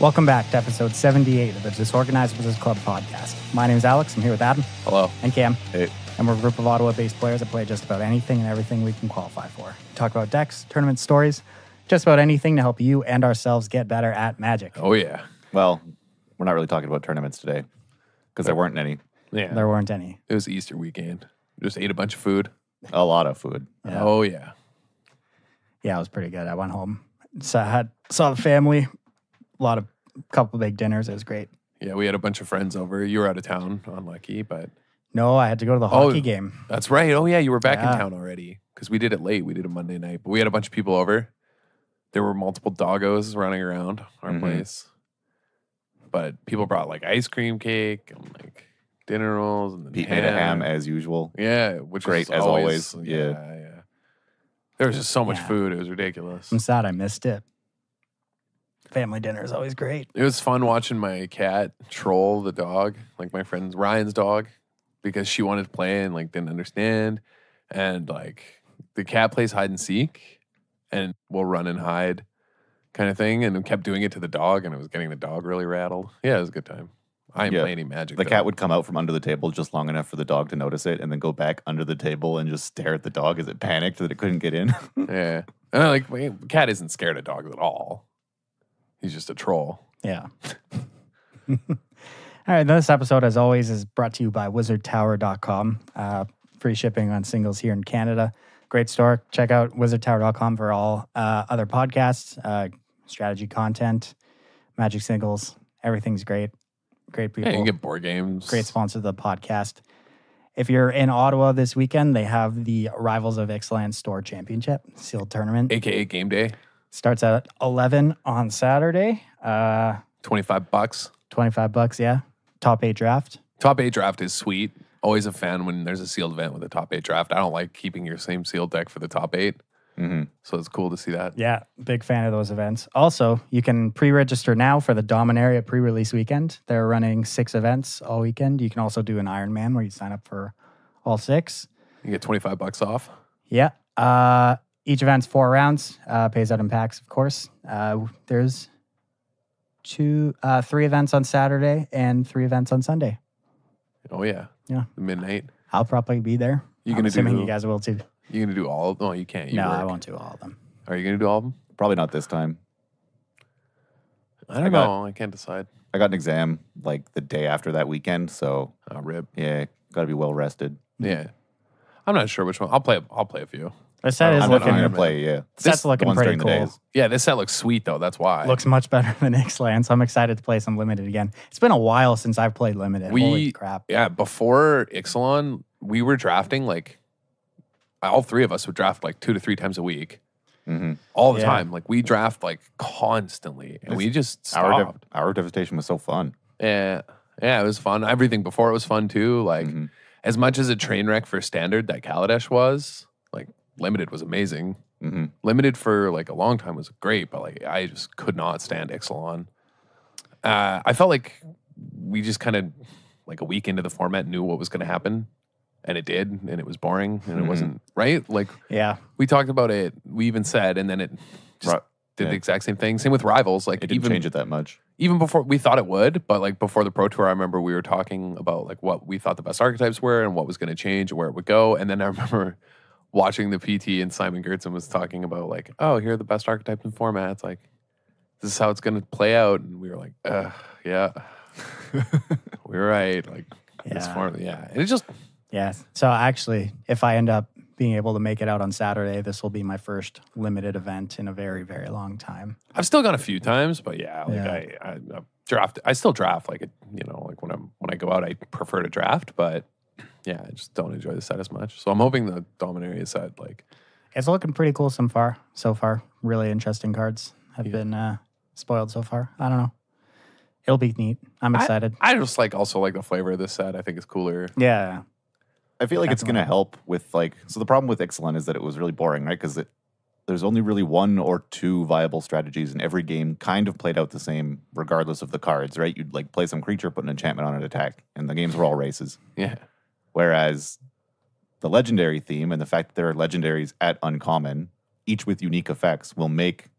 Welcome back to episode 78 of the Disorganized Wizards Club podcast. My name is Alex. I'm here with Adam. Hello. And Cam. Hey. And we're a group of Ottawa-based players that play just about anything and everything we can qualify for. We talk about decks, tournament stories, just about anything to help you and ourselves get better at Magic. Oh, yeah. Well, we're not really talking about tournaments today because there weren't any. Yeah. There weren't any. It was Easter weekend. Just ate a bunch of food. A lot of food. Yeah. Oh, yeah. Yeah, it was pretty good. I went home, saw the family, couple big dinners. It was great. Yeah, we had a bunch of friends over. You were out of town, unlucky, but... No, I had to go to the hockey game. That's right. Oh, yeah, you were back Yeah. in town already because we did it late. We did a Monday night, but we had a bunch of people over. There were multiple doggos running around our place. But people brought like ice cream cake and like dinner rolls and then Pete made a ham as usual. Yeah, which Great, was as always. Yeah. There was just so much Yeah. food. It was ridiculous. I'm sad I missed it. Family dinner is always great. It was fun watching my cat troll the dog, like my friend Ryan's dog, because she wanted to play and like didn't understand. And like the cat plays hide and seek and will run and hide kind of thing. And kept doing it to the dog and it was getting the dog really rattled. Yeah, it was a good time. I didn't play any Magic. The though. cat would come out from under the table just long enough for the dog to notice it and then go back under the table and just stare at the dog as it panicked that it couldn't get in. Yeah. And I like, my cat isn't scared of dogs at all. He's just a troll. Yeah. All right. This episode, as always, is brought to you by wizardtower.com. Free shipping on singles here in Canada. Great store. Check out wizardtower.com for all other podcasts, strategy content, Magic singles. Everything's great. Great people. Yeah, you can get board games. Great sponsor of the podcast. If you're in Ottawa this weekend, they have the Rivals of Ixalan Store Championship sealed tournament. AKA game day. Starts at 11 on Saturday. $25. $25, yeah. Top 8 draft. Top 8 draft is sweet. Always a fan when there's a sealed event with a top 8 draft. I don't like keeping your same sealed deck for the top 8. So it's cool to see that. Yeah, big fan of those events. Also, you can pre-register now for the Dominaria pre-release weekend. They're running 6 events all weekend. You can also do an Ironman where you sign up for all 6. You get $25 off. Yeah. Each event's 4 rounds. Pays out in packs, of course. There's 3 events on Saturday and 3 events on Sunday. Oh, yeah. Yeah. The midnight. I'll probably be there. You I'm gonna assuming do- you guys will too. You going to do all of them? No, you can't. You No, work. I won't do all of them. Are you going to do all of them? Probably not this time. I don't know. I can't decide. I got an exam like the day after that weekend, so Oh, rip. yeah, got to be well rested. Yeah. I'm not sure which one. I'll play a few. The set is I'm looking going to play, yeah. Set's The looking ones pretty during the cool. days. Yeah, this set looks sweet, though. That's why. Looks much better than Ixalan, so I'm excited to play some Limited again. It's been a while since I've played Limited. Holy crap. Yeah, before Ixalan, we were drafting like, all 3 of us would draft like 2 to 3 times a week. All the Yeah. time. Like we draft like constantly. And we just stopped. Our Devastation was so fun. Yeah. Yeah, it was fun. Everything before it was fun too. Like as much as a train wreck for standard that Kaladesh was, like Limited was amazing. Limited for like a long time was great, but like I just could not stand Ixalan. I felt like we just kind of like a week into the format knew what was going to happen. And it did, and it was boring, and it wasn't right. Like Yeah. we talked about it, we even said, and then it just Right. did Yeah. the exact same thing. Same with Rivals. Like It didn't even change it that much. even before we thought it would, but like before the Pro Tour, I remember we were talking about like what we thought the best archetypes were and what was going to change and where it would go. And then I remember watching the PT and Simon Gertzen was talking about like, oh, here are the best archetypes and formats. Like this is how it's going to play out. And we were like, yeah, we were right. Like this Yeah. form, yeah. And it just, Yeah. So actually, if I end up being able to make it out on Saturday, this will be my first Limited event in a very, very long time. I've still gone a few times, but yeah, like Yeah. I draft. I still draft. Like like when I go out, I prefer to draft. But yeah, I just don't enjoy the set as much. So I'm hoping the Dominaria set, like, It's looking pretty cool so far. Really interesting cards have been spoiled so far. I don't know. It'll be neat. I'm excited. I just also like the flavor of this set. I think it's cooler. Yeah. I feel like it's going to Definitely. help with so the problem with Ixalan is that it was really boring, right? Because there's only really 1 or 2 viable strategies, and every game kind of played out the same regardless of the cards, right? You'd like play some creature, put an enchantment on an attack, and the games were all races. Yeah. Whereas the legendary theme and the fact that there are legendaries at uncommon, each with unique effects, will make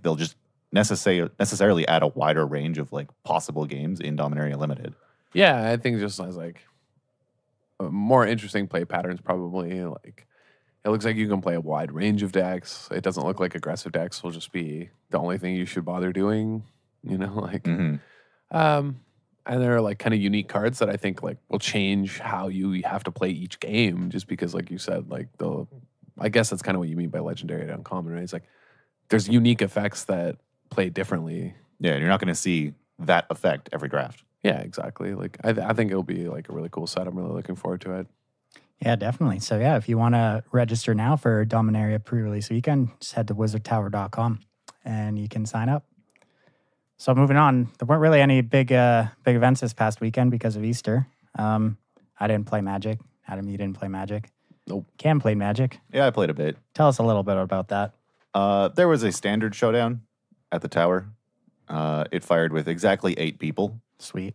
they'll just necessarily add a wider range of like possible games in Dominaria Limited. Yeah, I think just as like more interesting play patterns, probably. Like it looks like you can play a wide range of decks. It doesn't look like aggressive decks will just be the only thing you should bother doing. You know, like, and there are like kind of unique cards that I think like will change how you have to play each game. Just because, like you said, like I guess that's kind of what you mean by legendary to uncommon, right? It's like there's unique effects that play differently. Yeah, and you're not going to see that effect every draft. Yeah, exactly. Like I think it'll be like a really cool set. I'm really looking forward to it. Yeah, definitely. So yeah, if you want to register now for Dominaria pre-release weekend, just head to wizardtower.com and you can sign up. So moving on, there weren't really any big events this past weekend because of Easter. I didn't play Magic. Adam, you didn't play Magic. Nope. Cam played Magic. Yeah, I played a bit. Tell us a little bit about that. There was a standard showdown at the tower. It fired with exactly 8 people. Sweet.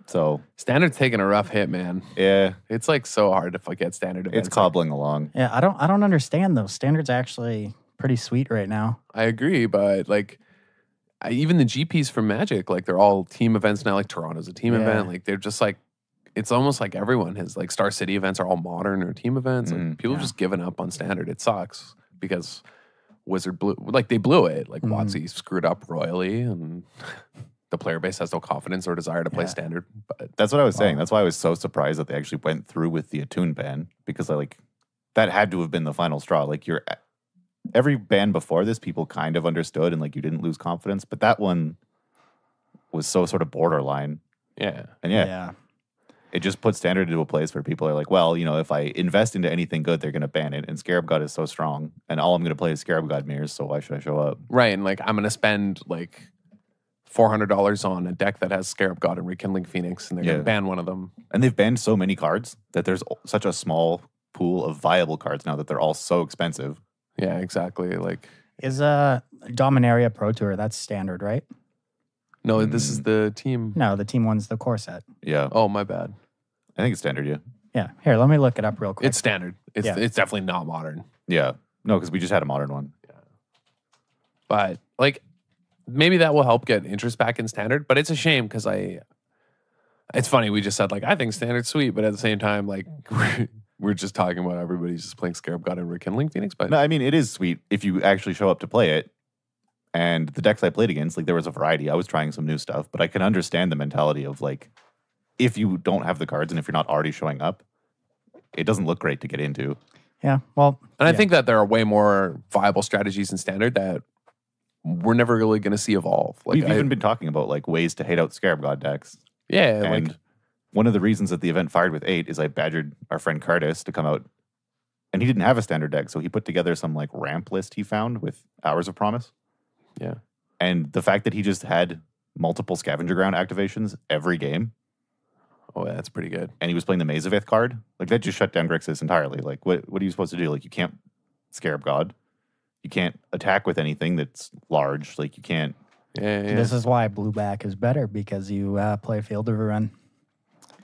So Standard's taking a rough hit, man. yeah, It's like so hard to get standard events. it's cobbling along. Yeah, I don't understand those. Standard's actually pretty sweet right now. I agree, but like even the GPs from Magic, like they're all team events now. Like Toronto's a team Yeah. event. Like they're just like it's almost like everyone has like Star City events are all modern or team events. Like people have just given up on standard. It sucks because Wizard they blew it. Like WotC screwed up royally and the player base has no confidence or desire to play standard. But That's what I was saying. That's why I was so surprised that they actually went through with the Attune ban, because that had to have been the final straw. Like every ban before this, people kind of understood and like you didn't lose confidence, but that one was so sort of borderline. yeah. And yeah, it just put standard into a place where people are like, well, you know, if I invest into anything good, they're going to ban it. And Scarab God is so strong, and all I'm going to play is Scarab God mirrors. So why should I show up? Right. And like I'm gonna spend like $400 on a deck that has Scarab God and Rekindling Phoenix, and they're gonna ban one of them. And they've banned so many cards that there's such a small pool of viable cards now that they're all so expensive. Yeah, exactly. Like Is Dominaria Pro Tour, that's standard, right? no, this is the team. No, the team one's the core set. Yeah. Oh, my bad. I think it's standard, yeah. Yeah. Here, let me look it up real quick. It's standard. It's definitely not modern. Yeah. No, because we just had a modern one. But like maybe that will help get interest back in standard. But it's a shame because it's funny, we just said like I think standard's sweet, but at the same time, like we're just talking about everybody's just playing Scarab God and Rekindling Phoenix. But No, I mean, it is sweet if you actually show up to play it. And the decks I played against, like there was a variety. I was trying some new stuff, but I can understand the mentality of like, if you don't have the cards and if you're not already showing up, it doesn't look great to get into. Yeah. Well, and I think that there are way more viable strategies in standard that we're never really going to see evolve. Like We've even been talking about like ways to hate out Scarab God decks. Yeah, And like one of the reasons that the event fired with 8 is I badgered our friend Cardis to come out, and he didn't have a standard deck, so he put together some like ramp list he found with Hours of Promise. yeah. And the fact that he just had multiple Scavenger Ground activations every game, Oh, yeah, that's pretty good. and he was playing the Maze of Ith card, like that just shut down Grixis entirely. Like, what are you supposed to do? Like, you can't Scarab God. You can't attack with anything that's large. Like, you can't. Yeah. this is why blue back is better, because you play Field of Ruin.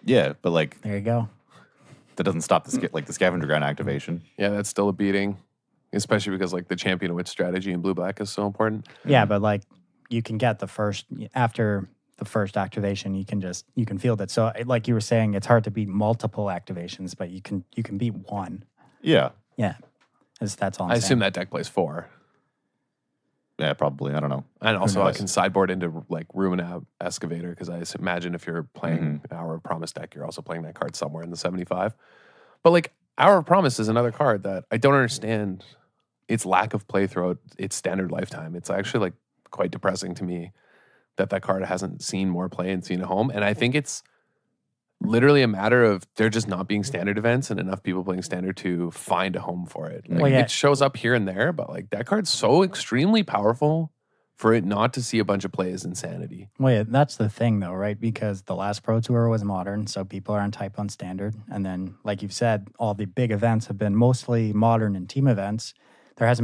Yeah, but like There you go. that doesn't stop the Scavenger Ground activation. Yeah, that's still a beating, especially because like the Champion of Witch strategy in blue black is so important. Yeah, but like you can get after the first activation, you can field it. So like you were saying, it's hard to beat multiple activations, but you can beat one. Yeah, Yeah. That's all I'm I saying. assume that deck plays 4. yeah, probably. I don't know. And also I knows? can sideboard into like Ruin Excavator because I imagine if you're playing Hour of Promise deck, you're also playing that card somewhere in the 75. But like Hour of Promise is another card that I don't understand its lack of play throughout its standard lifetime. It's actually like quite depressing to me that card hasn't seen more play and seen a home. And I think it's literally a matter of there just not being standard events and enough people playing standard to find a home for it. Like, it shows up here and there, but like that card's so extremely powerful for it not to see a bunch of play is insanity. Well, yeah, that's the thing though, right? Because the last Pro Tour was modern, so people are on type on standard. And then, like you've said, all the big events have been mostly modern and team events. There's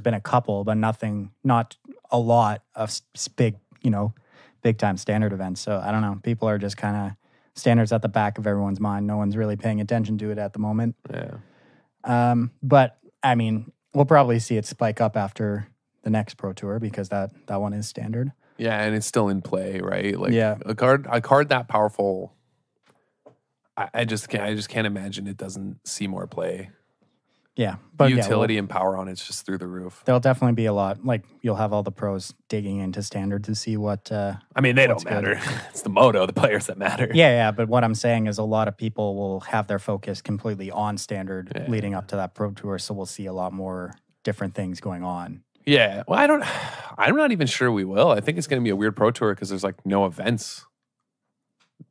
been a couple, but not a lot of big time standard events. So I don't know. People are just kind of standards at the back of everyone's mind. No one's really paying attention to it at the moment. Yeah. But I mean, we'll probably see it spike up after the next Pro Tour because that one is standard. Yeah, and it's still in play, right? Like Yeah. a card that powerful. I just can't imagine it doesn't see more play. Yeah, but utility and power on it's just through the roof. There'll definitely be a lot. Like you'll have all the pros digging into standard to see what. I mean, they don't matter. It's the moto, the players that matter. Yeah. But what I'm saying is, a lot of people will have their focus completely on standard leading up to that Pro Tour, so we'll see a lot more different things going on. Yeah. Well, I'm not even sure we will. I think it's going to be a weird Pro Tour because there's like no events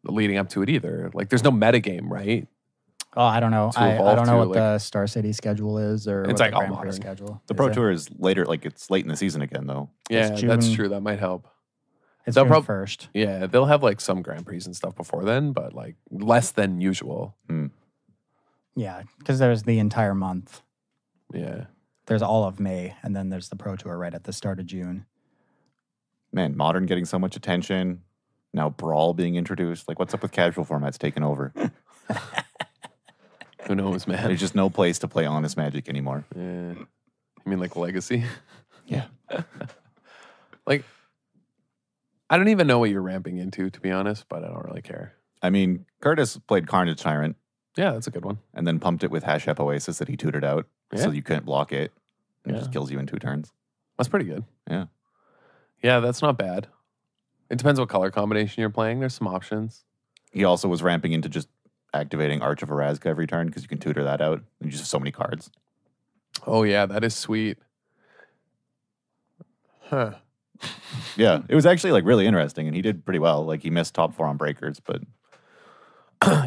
leading up to it either. Like there's no metagame, right? Oh, I don't know. I don't know what the Star City schedule is or it's what like the all Grand Prix modern schedule. The Pro Tour is later, like it's late in the season again, though. Yeah, that's true. That might help. It's June 1st. Yeah, they'll have like some Grand Prix and stuff before then, but like less than usual. Yeah, because there's the entire month. Yeah. There's all of May, and then there's the Pro Tour right at the start of June. Man, Modern getting so much attention. Now Brawl being introduced. Like, what's up with casual formats taking over? Who knows, man? There's just no place to play Honest Magic anymore. Yeah. You mean like Legacy? Yeah. Like, I don't even know what you're ramping into, to be honest, but I don't really care. I mean, Curtis played Carnage Tyrant. Yeah, that's a good one. And then pumped it with Hashep Oasis that he tutored out so you couldn't block it. It just kills you in 2 turns. That's pretty good. Yeah. Yeah, that's not bad. It depends what color combination you're playing. There's some options. He also was ramping into just activating Arch of Arazka every turn because you can tutor that out. And you just have so many cards. Oh, yeah, that is sweet. Huh. Yeah, it was actually like really interesting, and he did pretty well. Like he missed top 4 on breakers, but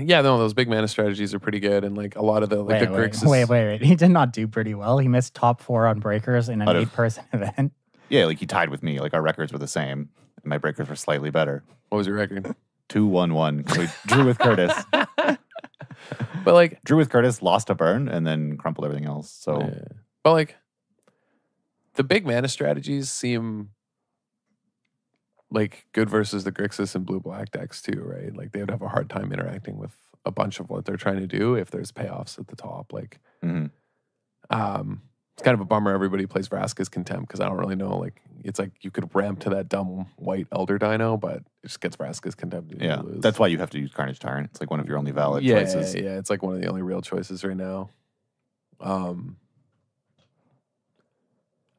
yeah, no, those big mana strategies are pretty good, and like a lot of the like the Grixis. Wait. He did not do pretty well. He missed top 4 on breakers in an 8-person event. Yeah, like he tied with me. Like our records were the same, and my breakers were slightly better. What was your record? 2-1-1. We drew with Curtis. But like drew with Curtis, lost a burn, and then crumpled everything else. So, but like the big mana strategies seem like good versus the Grixis and blue-black decks too, right? Like they would have a hard time interacting with a bunch of what they're trying to do if there's payoffs at the top. Like, it's kind of a bummer everybody plays Vraska's Contempt because I don't really know. Like, it's like you could ramp to that dumb white Elder Dino, but it just gets Vraska's Contempt. Yeah, that's why you have to use Carnage Tyrant. It's like one of your only valid choices. Yeah, it's like one of the only real choices right now.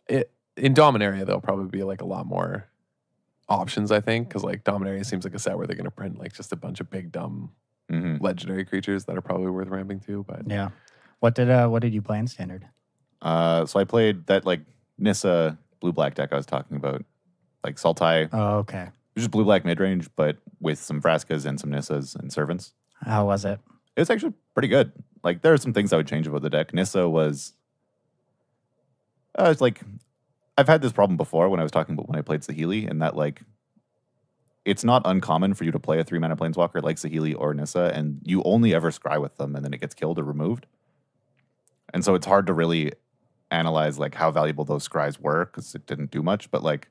In Dominaria, there'll probably be like a lot more options, I think, because like Dominaria seems like a set where they're going to print like just a bunch of big dumb legendary creatures that are probably worth ramping to. But yeah, what did you play in Standard? So I played that like Nissa blue-black deck I was talking about, like Sultai. Oh, okay. It was just blue-black mid-range, but with some Vraskas and some Nissas and Servants. How was it? It was actually pretty good. Like there are some things I would change about the deck. Nissa was, it's like, I've had this problem before when I was talking about when I played Saheeli, and that like, it's not uncommon for you to play a 3-mana planeswalker like Saheeli or Nissa, and you only ever scry with them, and then it gets killed or removed. And so it's hard to really analyze like how valuable those scries were because it didn't do much. But like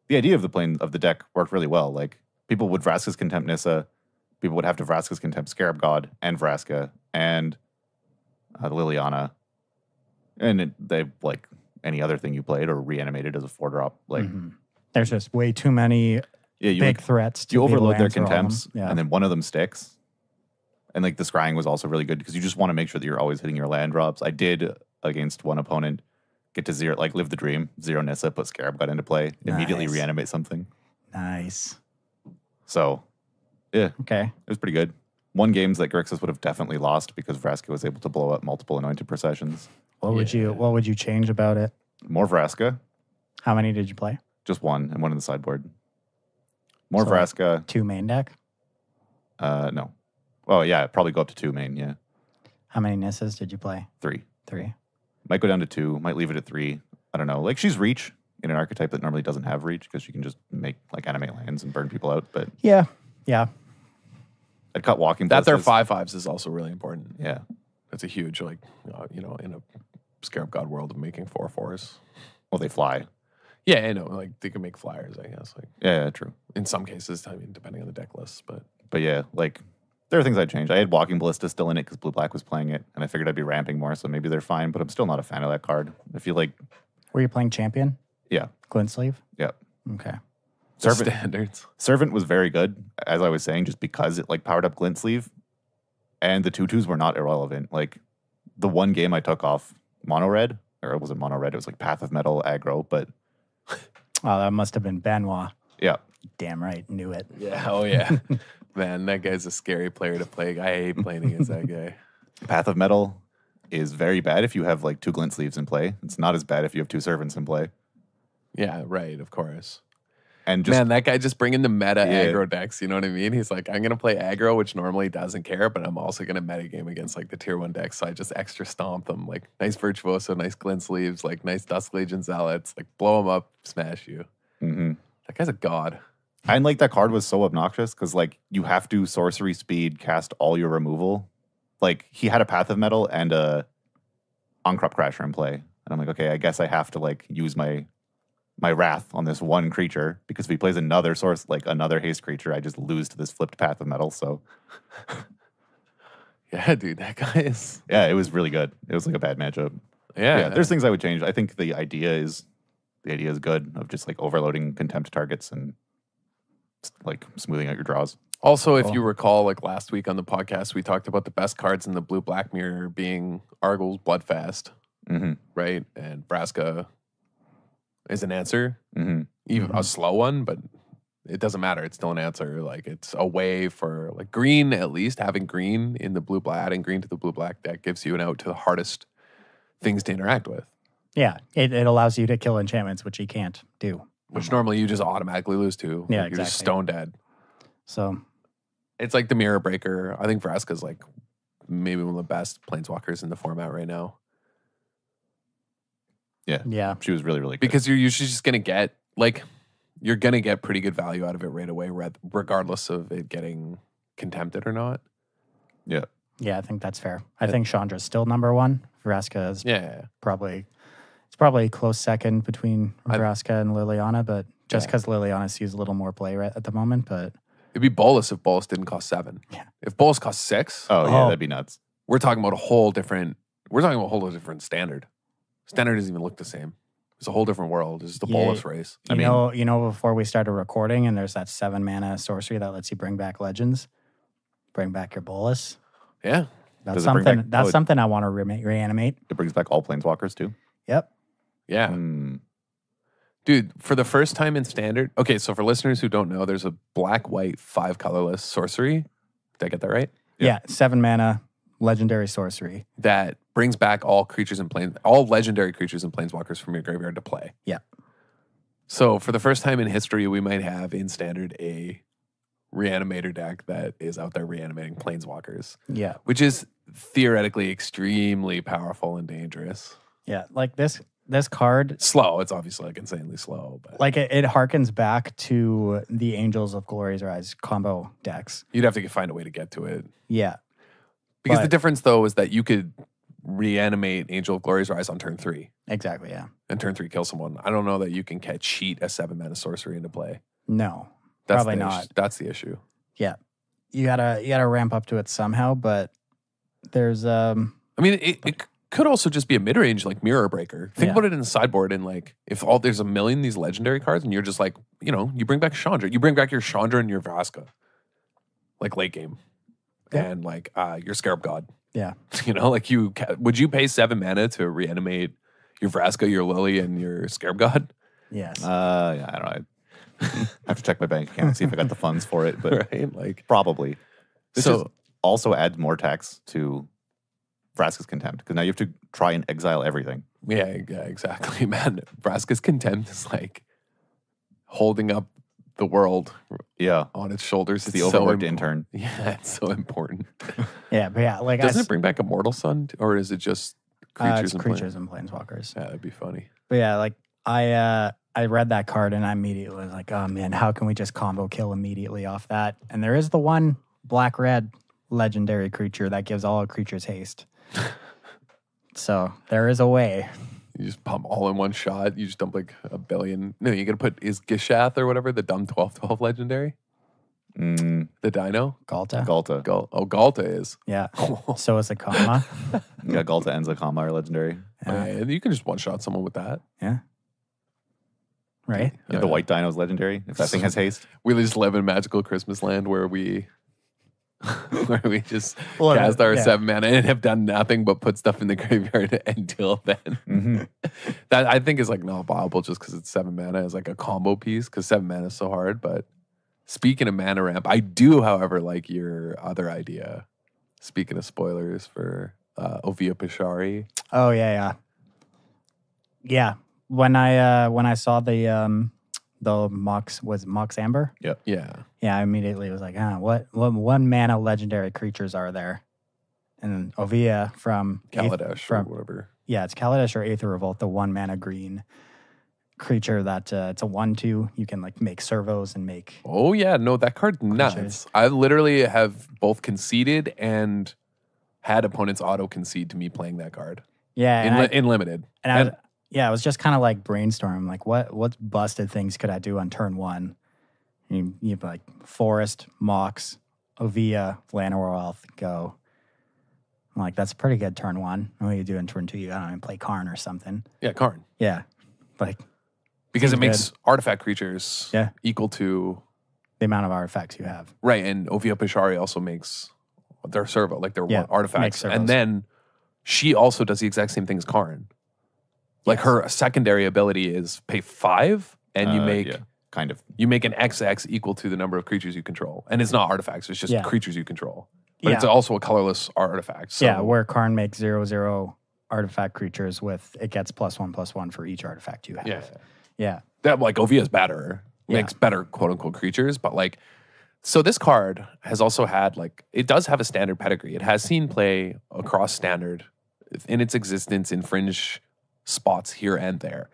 the idea of the deck worked really well. Like people would Vraska's Contempt Nissa, people would have to Vraska's Contempt Scarab God and Vraska and the Liliana, and they like any other thing you played or reanimated as a 4-drop. Like there's just way too many big threats. You overload their contempts, and then one of them sticks. And like the scrying was also really good because you just want to make sure that you're always hitting your land drops. I did against one opponent get to 0, like live the dream, 0 Nissa, put Scarab God into play, immediately reanimate something. Nice. So, yeah. Okay. It was pretty good. Won games that Grixis would have definitely lost because Vraska was able to blow up multiple Anointed Processions. What would you change about it? More Vraska. How many did you play? Just 1 and 1 in the sideboard. More Vraska. Like 2 main deck? No. Oh, yeah, probably go up to 2 main, yeah. How many Nissas did you play? 3. 3. Might go down to 2, might leave it at 3. I don't know. Like, she's reach in an archetype that normally doesn't have reach because she can just make, like, animate lands and burn people out, but... Yeah. I'd cut Walking That Ballistas. their 5/5s is also really important. Yeah. That's a huge, like, in a Scarab God world of making 4/4s. Well, they fly. Yeah, I know. Like, they can make flyers, I guess. Like, Yeah, true. in some cases, I mean, depending on the deck list, but... But yeah, like... There are things I'd change. I had Walking Ballista still in it because Blue-Black was playing it, and I figured I'd be ramping more, so maybe they're fine, but I'm still not a fan of that card. I feel like... Were you playing Champion? Yeah. Glint sleeve? Yeah. Okay. Standards. Servant was very good, as I was saying, just because it like powered up Glint sleeve, and the 2/2s were not irrelevant. Like the one game I took off mono red, or it wasn't mono red, it was like Path of Metal aggro, but Oh, that must have been Benoit. yeah. Damn right, knew it. Yeah. Oh yeah. Man, that guy's a scary player to play. I hate playing against that guy. Path of Metal is very bad if you have like 2 Glint sleeves in play. It's not as bad if you have 2 servants in play. Yeah. Right. Of course. And just Man, that guy just bringing the meta Yeah. aggro decks. You know what I mean? He's like, I'm gonna play aggro, which normally doesn't care, but I'm also gonna meta game against like the tier 1 decks. So I just extra stomp them. Like nice Virtuoso, nice Glint sleeves, like nice Dusk Legion Zealots. Like blow them up, smash you. Mhm. That guy's a god. And like that card was so obnoxious because like you have to sorcery speed cast all your removal. Like he had a Path of Metal and a On-Crop Crasher in play. And I'm like, okay, I guess I have to like use my wrath on this one creature because if he plays another source, like another haste creature, I just lose to this flipped Path of Metal. So Yeah, dude, that guy is. yeah, it was really good. It was like a bad matchup. Yeah, There's things I would change. I think the idea is good of just like overloading contempt targets and like smoothing out your draws. Also, if you recall, like last week on the podcast, we talked about the best cards in the blue black mirror being Argyl's Bloodfast, Mm-hmm. right? And Vraska is an answer, Mm-hmm. even a slow one, but it doesn't matter. It's still an answer. Like it's a way for like green, at least having green in the blue black, adding green to the blue black deck gives you an out to the hardest things to interact with, Yeah, it allows you to kill enchantments, which you can't do. which normally you just automatically lose to. Yeah, Like, you're just exactly. stone dead. So It's like the Mirror Breaker. I think Vraska's like maybe one of the best planeswalkers in the format right now. yeah, She was really, really good. Because you're usually just going to get, like, you're going to get pretty good value out of it right away, regardless of it getting contempted or not. Yeah. yeah, I think that's fair. I think Chandra's still number one. Vraska is Yeah. probably a close second between I- Vraska and Liliana, but just Yeah. because Liliana sees a little more play right at the moment. But It'd be Bolus if Bolus didn't cost 7. Yeah. If Bolus cost 6, Oh, yeah, Oh. that'd be nuts. we're talking about a whole different standard. Standard doesn't even look the same. It's a whole different world. It's just a Yeah. Bolus race. I mean- you know, before we started recording, and there's that 7 mana sorcery that lets you bring back legends, bring back your Bolus. Yeah. That's Does it bring something. back- That's oh, something I want to reanimate. It brings back all planeswalkers too. Yep. Yeah. Mm. Dude, for the first time in Standard, okay, so for listeners who don't know, there's a black-white 5 colorless sorcery. Did I get that right? Yeah. 7 mana legendary sorcery. That brings back all all legendary creatures and planeswalkers from your graveyard to play. Yeah. So for the first time in history, we might have in Standard a reanimator deck that is out there reanimating planeswalkers, Yeah. which is theoretically extremely powerful and dangerous. Yeah. Like this card, Slow. It's obviously like insanely slow, but like it harkens back to the Angels of Glory's Rise combo decks. you'd have to find a way to get to it. Yeah. Because the But- difference, though, is that you could reanimate Angel of Glory's Rise on turn 3 Exactly. Yeah. and turn 3 kill someone. I don't know that you can cheat a 7 mana sorcery into play. No. That's Probably the not. That's the issue. Yeah. You gotta ramp up to it somehow, but there's I mean, it could also just be a mid range like Mirror Breaker. Think Yeah. about it in the sideboard and like if there's a million of these legendary cards and you're just like, you bring back Chandra, you bring back your Chandra and your Vraska, like late game, Yeah. and like your Scarab God. yeah. Like would you pay 7 mana to reanimate your Vraska, your Lily, and your Scarab God? Yes. Yeah, I don't know. I have to check my bank account and see if I got the funds for it, but Right? Like probably. This So- is also adds more tax to Vraska's Contempt because now you have to try and exile everything. yeah, exactly, man. Vraska's Contempt is like holding up the world Yeah, on its shoulders. it's the so overworked important. intern. Yeah, it's so important. yeah. But yeah, like Doesn't it bring back Immortal Sun, or is it just creatures it's and creatures and planeswalkers. Yeah, that'd be funny. But yeah, like I read that card and I immediately was like, oh man, how can we just combo kill immediately off that? And there is the one black-red legendary creature that gives all creatures haste. So there is a way. You just pump all in one shot. You just dump like a billion. No, you gotta put is Gishath or whatever the dumb 12/12 legendary, Mm, the Dino. Galta. Galta. Galta is. Yeah. So is the Kama. Yeah, Galta ends Kama are legendary. And you can just one shot someone with that. Yeah. right? Yeah, the white dino's legendary. If that thing has haste. We just live in magical Christmas land where we just Well, cast our yeah. 7 mana and have done nothing but put stuff in the graveyard until then. That I think is like not viable just because it's 7 mana as like a combo piece because 7 mana is so hard. But speaking of mana ramp, I do, however, like your other idea. Speaking of spoilers for Ovia Pashari. Oh yeah. When I saw the Mox Amber. Yep. Yeah. Yeah, I immediately was like, what 1 mana legendary creatures are there? And Ovia from Kaladesh or whatever. Yeah, it's Kaladesh or Aether Revolt, the 1 mana green creature that it's a 1/2. You can like make servos and make. Oh yeah, no, that card's nuts. I literally have both conceded and had opponents auto concede to me playing that card. Yeah, in limited. And I was just kind of like brainstorming, like what busted things could I do on turn 1? You have like Forest, Mox, Ovia, Llanowar Elf, go. I'm like, that's a pretty good turn 1. What do you do in turn 2? You gotta play Karn or something. Yeah, Karn. Yeah, like because it seems makes good. artifact creatures equal to The amount of artifacts you have. right, and Ovia Pashari also makes their servo, like their artifacts, makes and then she also does the exact same thing as Karn. Like her secondary ability is pay 5, and you make kind of you make an XX equal to the number of creatures you control, and it's not artifacts; it's just creatures you control. But it's also a colorless artifact. So. Yeah, where Karn makes 0/0 artifact creatures with it gets +1/+1 for each artifact you have. Yeah. That like Ovia's better, makes better quote unquote creatures, but like so this card has also had like it does have a standard pedigree. It has seen play across standard in its existence in fringe spots here and there.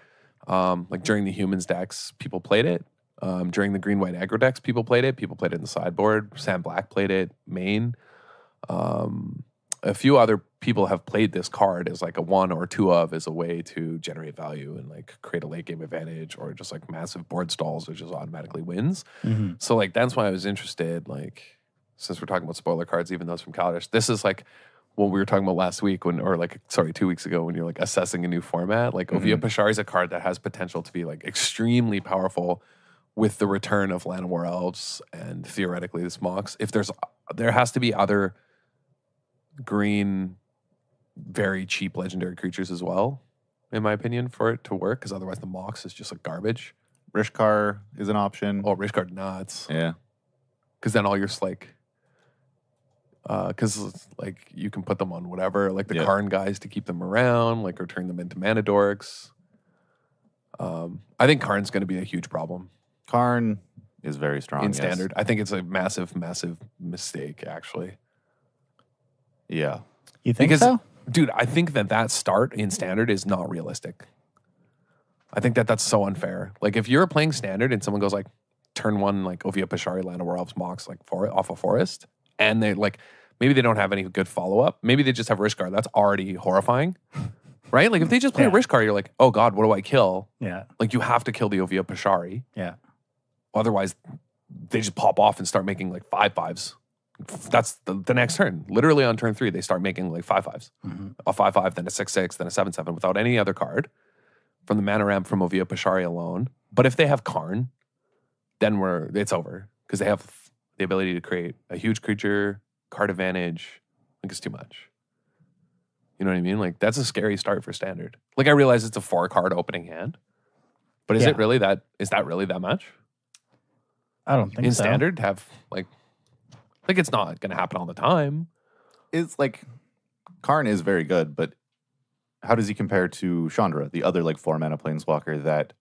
Like during the humans decks, people played it. During the green white aggro decks, people played it. People played it in the sideboard. Sam Black played it, main. A few other people have played this card as like a 1 or 2 of as a way to generate value and like create a late game advantage or just like massive board stalls or just automatically wins. So like that's why I was interested, like since we're talking about spoiler cards, even though it's from Kaladesh, this is like what we were talking about last week 2 weeks ago when you're like assessing a new format. Like Ovia Pashari is a card that has potential to be like extremely powerful with the return of Llanowar Elves and theoretically this Mox. If there has to be other green, very cheap legendary creatures as well, in my opinion, for it to work, because otherwise the Mox is just like garbage. Rishkar is an option. Oh, Rishkar nuts. Yeah. Because then all your like, because like you can put them on whatever, like the Karn guys to keep them around, like or turn them into mana dorks. I think Karn's going to be a huge problem. Karn is very strong in standard. I think it's a massive, massive mistake, actually. Yeah. You think so? Dude, I think that start in standard is not realistic. I think that's so unfair. Like if you're playing standard and someone goes like turn 1 like Ovia Pashari, Llanowar Elves, Mox like off a forest, and they like maybe they don't have any good follow up. Maybe they just have Rishkar. That's already horrifying, right? Like if they just play Rishkar, you're like, oh god, what do I kill? Yeah. Like you have to kill the Ovia Pashari. Yeah. Otherwise, they just pop off and start making like 5/5s. That's the next turn. Literally on turn 3, they start making like 5/5s. A 5/5, then a 6/6, then a 7/7 without any other card from the mana ramp from Ovia Pashari alone. But if they have Karn, then it's over because they have the ability to create a huge creature, card advantage. I think it's too much. You know what I mean? Like that's a scary start for standard. Like I realize it's a 4-card opening hand, but is that really that much? I don't think in so. standard have like it's not going to happen all the time. It's like Karn is very good, but how does he compare to Chandra, the other like 4 mana planeswalker that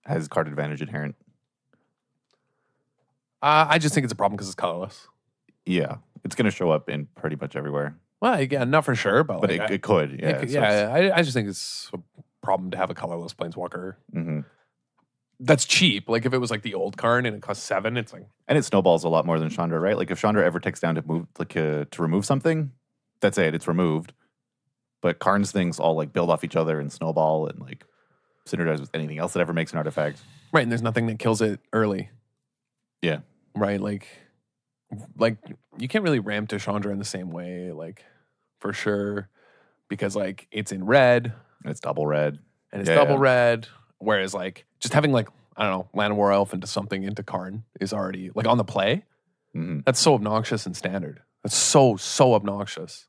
has card advantage inherent? I just think it's a problem because it's colorless. Yeah, it's going to show up in pretty much everywhere. Well, again, not for sure, but like, it could. Yeah, I just think it's a problem to have a colorless planeswalker. Mm-hmm. That's cheap. Like if it was like the old Karn and it costs 7, it's like and it snowballs a lot more than Chandra, right? Like if Chandra ever takes down to move to remove something, that's it. It's removed. But Karn's things all like build off each other and snowball and like synergize with anything else that ever makes an artifact. Right, and there's nothing that kills it early. Yeah. Right, like you can't really ramp to Chandra in the same way, like for sure, because like it's in red. And it's double red. And it's double red. Whereas like just having like I don't know, Llanowar Elf into something into Karn is already, like, on the play. Mm-hmm. That's so obnoxious in Standard. That's so obnoxious.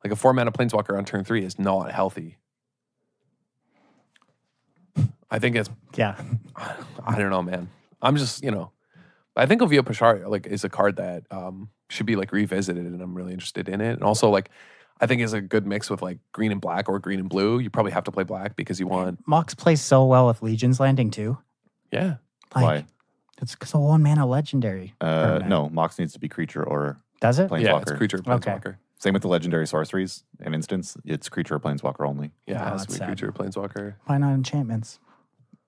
Like, a 4-mana Planeswalker on turn 3 is not healthy. I think it's, Yeah. I don't know, man. I'm just, I think Ovia Pashari, like, is a card that should be, like, revisited, and I'm really interested in it. And also, like, I think is a good mix with, like, green and black or green and blue. You probably have to play black because you want... Mox plays so well with Legion's Landing, too. Yeah. Like, Why? It's because of 1-mana legendary. No, Mox needs to be creature or Does it? Planeswalker. Yeah, it's creature or Okay. Planeswalker. Same with the legendary sorceries and instants. It's creature or Planeswalker only. Yeah, Oh, it has to that's be sad. creature or Planeswalker. Why not enchantments?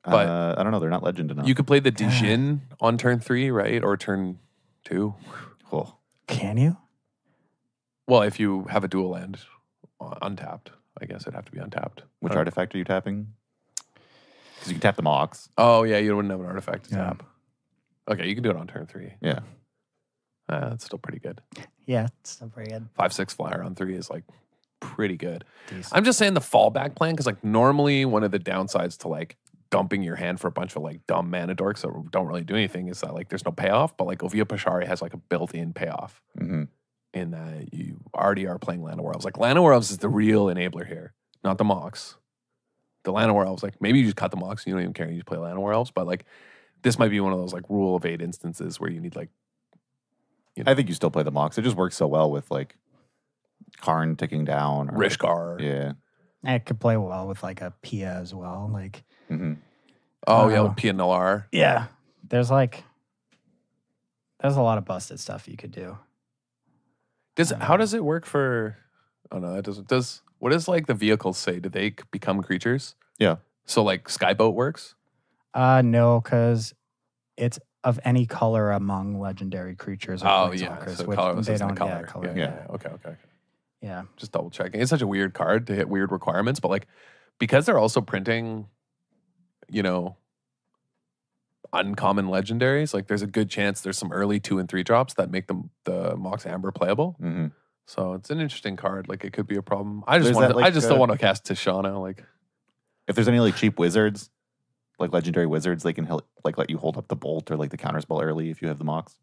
But- I don't know. They're not legend enough. You could play the Dijin on turn 3, right? Or turn 2. Oh. Can you? Well, if you have a dual land untapped, I guess it'd have to be untapped. Which artifact are you tapping? Because you can tap the Mox. Oh, yeah, you wouldn't have an artifact to Yeah. tap. Okay, you can do it on turn 3. Yeah. That's still pretty good. Yeah, it's still pretty good. 5/6 flyer on 3 is, like, pretty good. Decent. I'm just saying the fallback plan, because, like, normally one of the downsides to, like, dumping your hand for a bunch of, like, dumb mana dorks that don't really do anything is that, like, there's no payoff. But, like, Ovia Pashari has, like, a built-in payoff Mm-hmm. in that you already are playing Llanowar Elves. Like, Llanowar Elves is the real enabler here, not the Mox. The Llanowar Elves, like, maybe you just cut the Mox and you don't even care. You just play Llanowar Elves. But, like, this might be one of those, like, rule of 8 instances where you need, like, I think you still play the Mox. It just works so well with like Karn ticking down. Or, Rishkar. Yeah. And it could play well with like a Pia as well. Like, Mm-hmm. Oh, yeah, Oh. with Pia Nalar. yeah, there's a lot of busted stuff you could do. How does it work for... Oh, no, that doesn't... What does, like, the vehicles say? Do they become creatures? Yeah. So, like, Skyboat works? No, because it's of any color among legendary creatures. Or Oh, yeah. planeswalkers, So which colorless they isn't don't. a color. Yeah, color. Yeah, Yeah. yeah. Okay. Yeah. Just double checking. It's such a weird card to hit weird requirements, but, like, because they're also printing, uncommon legendaries, like, there's a good chance there's some early 2 and 3 drops that make the Mox Amber playable. Mm-hmm. So it's an interesting card. Like, it could be a problem. I just There's that, like, don't want to cast Tishana. Like, If there's any like cheap wizards, like legendary wizards, they can like let you hold up the bolt or like the counter spell early if you have the Mox.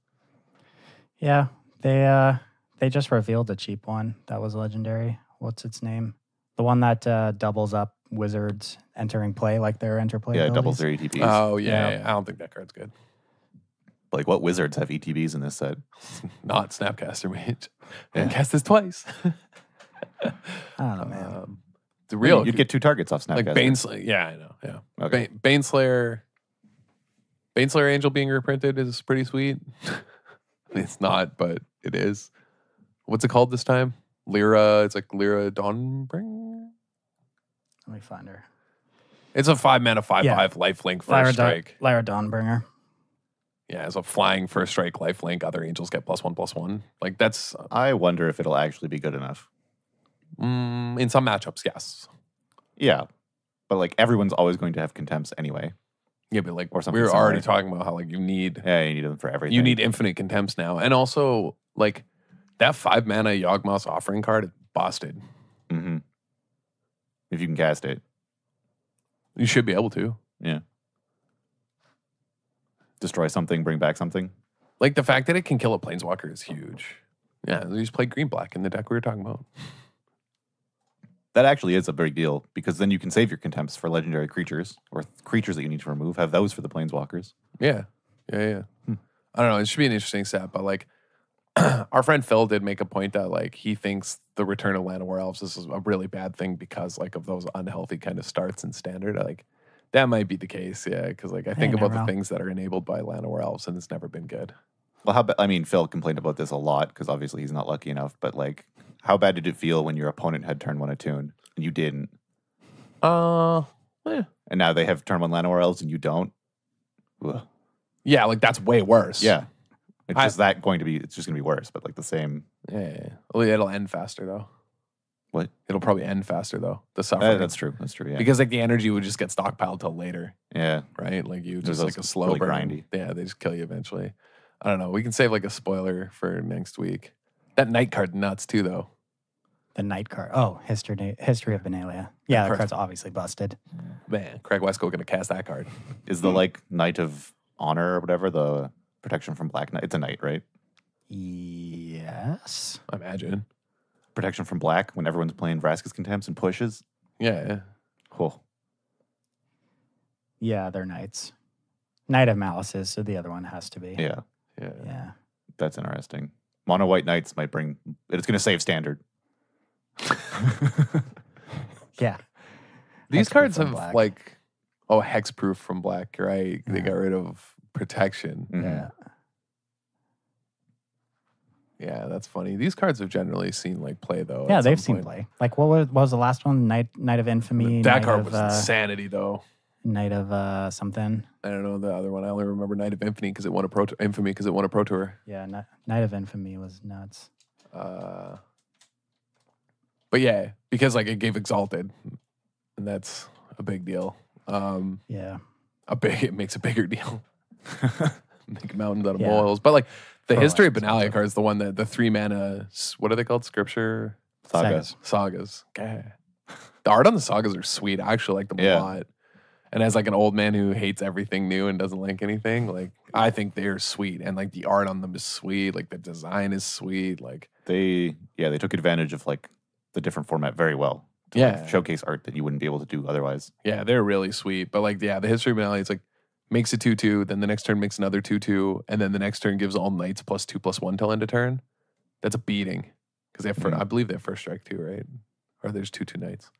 Yeah. They just revealed a cheap one that was legendary. What's its name? The one that doubles up wizards entering play, like their interplay. Yeah, double abilities. 3 ETBs. oh yeah, Yeah. I don't think that card's good. Like what wizards have ETBs in this set? Not Snapcaster Mage. Yeah. And cast this twice. I don't know, man. The real, You'd get 2 targets off like Snapcaster. Baneslayer. Yeah, I know. Yeah, Okay. Baneslayer Angel being reprinted is pretty sweet. It's not, but it is. What's it called this time? Lyra. It's like Lyra Dawnbringer. Let me find her. It's a 5-mana 5/5 Yeah. lifelink first strike. Lyra Dawnbringer. Yeah, it's a flying first strike lifelink. Other angels get +1/+1. Like, that's I wonder if it'll actually be good enough. in some matchups, yes. Yeah. But like everyone's always going to have contempts anyway. Yeah, but like Or something we were already similar. talking about how like you need them for everything. you need infinite contempts now, and also like that 5-mana Yawgmoth's Offering card is busted. Mm-hmm. If you can cast it. You should be able to. Yeah. Destroy something, bring back something. Like the fact that it can kill a planeswalker is huge. Yeah, you just play green black in the deck we were talking about. That actually is a big deal because then you can save your contempts for legendary creatures or creatures that you need to remove. Have those for the planeswalkers. Yeah. I don't know. It should be an interesting set, but like our friend Phil did make a point that like he thinks the return of Llanowar Elves is a really bad thing because like of those unhealthy kind of starts in Standard. Like that might be the case, yeah. Because like I think never about the know. things that are enabled by Llanowar Elves, and it's never been good. Well, Phil complained about this a lot because obviously he's not lucky enough. But like, how bad did it feel when your opponent had turn 1 attuned and you didn't? Yeah. And now they have turn 1 Llanowar Elves and you don't? Ugh. Yeah, like that's way worse. Yeah. It's just going to be worse, but like the same. Yeah. Well, it'll end faster though. What? It'll probably end faster though. The suffering. That's true. That's true. Yeah. Because like the energy would just get stockpiled till later, yeah. right? Like you There's just like a those slow really burn. grindy. Yeah, they just kill you eventually. I don't know. We can save like a spoiler for next week. That night card nuts too though. The night card. Oh, history of Benalia. Yeah, the card's- card's obviously busted. Man, Craig Westcott going to cast that card. Is the like Knight of Honor or whatever the protection from black knight? It's a knight, right? Yes. I imagine. Protection from black when everyone's playing Vraska's Contempts and pushes. Yeah. Cool. Yeah, they're knights. Knight of Malices, so the other one has to be. Yeah. Yeah. That's interesting. Mono white knights might bring. It's going to save standard. Yeah. These Hexproof cards from have black. like, hexproof from black, right? They got rid of protection. Mhm. Yeah. Yeah, that's funny. These cards have generally seen like play though. Yeah, at they've some seen point. play. Like what was the last one? Knight of Infamy. That Knight card of, was insanity though. Knight of something. I don't know the other one. I only remember Knight of Infamy because it won a pro tour. Yeah, Knight of Infamy was nuts. But yeah, because like it gave Exalted, and that's a big deal. Yeah. It makes a bigger deal. Make mountains out of Yeah. molehills. But like the Pro History of Exalted. Benalia card is the one that the 3 mana. What are they called? Scripture sagas. Okay. The art on the sagas are sweet. I actually like them a lot. And as like an old man who hates everything new and doesn't like anything, like I think they're sweet. And like the art on them is sweet. Like the design is sweet. Like They took advantage of like the different format very well. To like, showcase art that you wouldn't be able to do otherwise. yeah, they're really sweet. But like the History of Benalia, it's like makes a 2/2, then the next turn makes another 2/2, and then the next turn gives all knights +2/+1 till end of turn. That's a beating because they have I believe they have first strike too, right? Or there's 2/2 knights.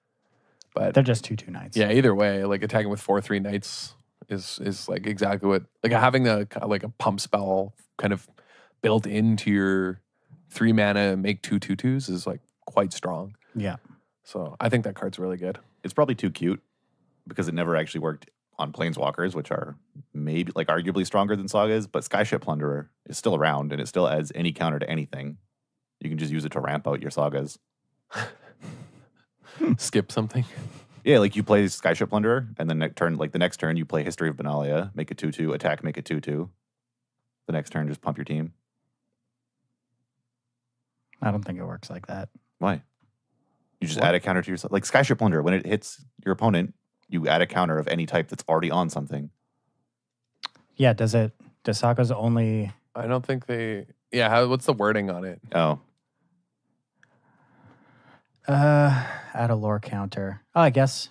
But They're just 2/2 knights. yeah, either way, like attacking with 4/3 knights is like exactly what like having like a pump spell kind of built into your 3 mana make 2 2/2s is like quite strong. Yeah. So I think that card's really good. It's probably too cute because it never actually worked on Planeswalkers, which are maybe like arguably stronger than Sagas, but Skyship Plunderer is still around and it still adds any counter to anything. You can just use it to ramp out your Sagas. Skip something. Yeah, like you play Skyship Plunderer, and then the next turn you play History of Benalia, make it 2/2, attack, make it 2/2. The next turn, just pump your team. I don't think it works like that. Why? You just add a counter to yourself. Like Skyship Plunderer, when it hits your opponent, you add a counter of any type that's already on something. Yeah, does Sagas only... I don't think they. Yeah, what's the wording on it? Oh, add a lore counter. Oh, I guess.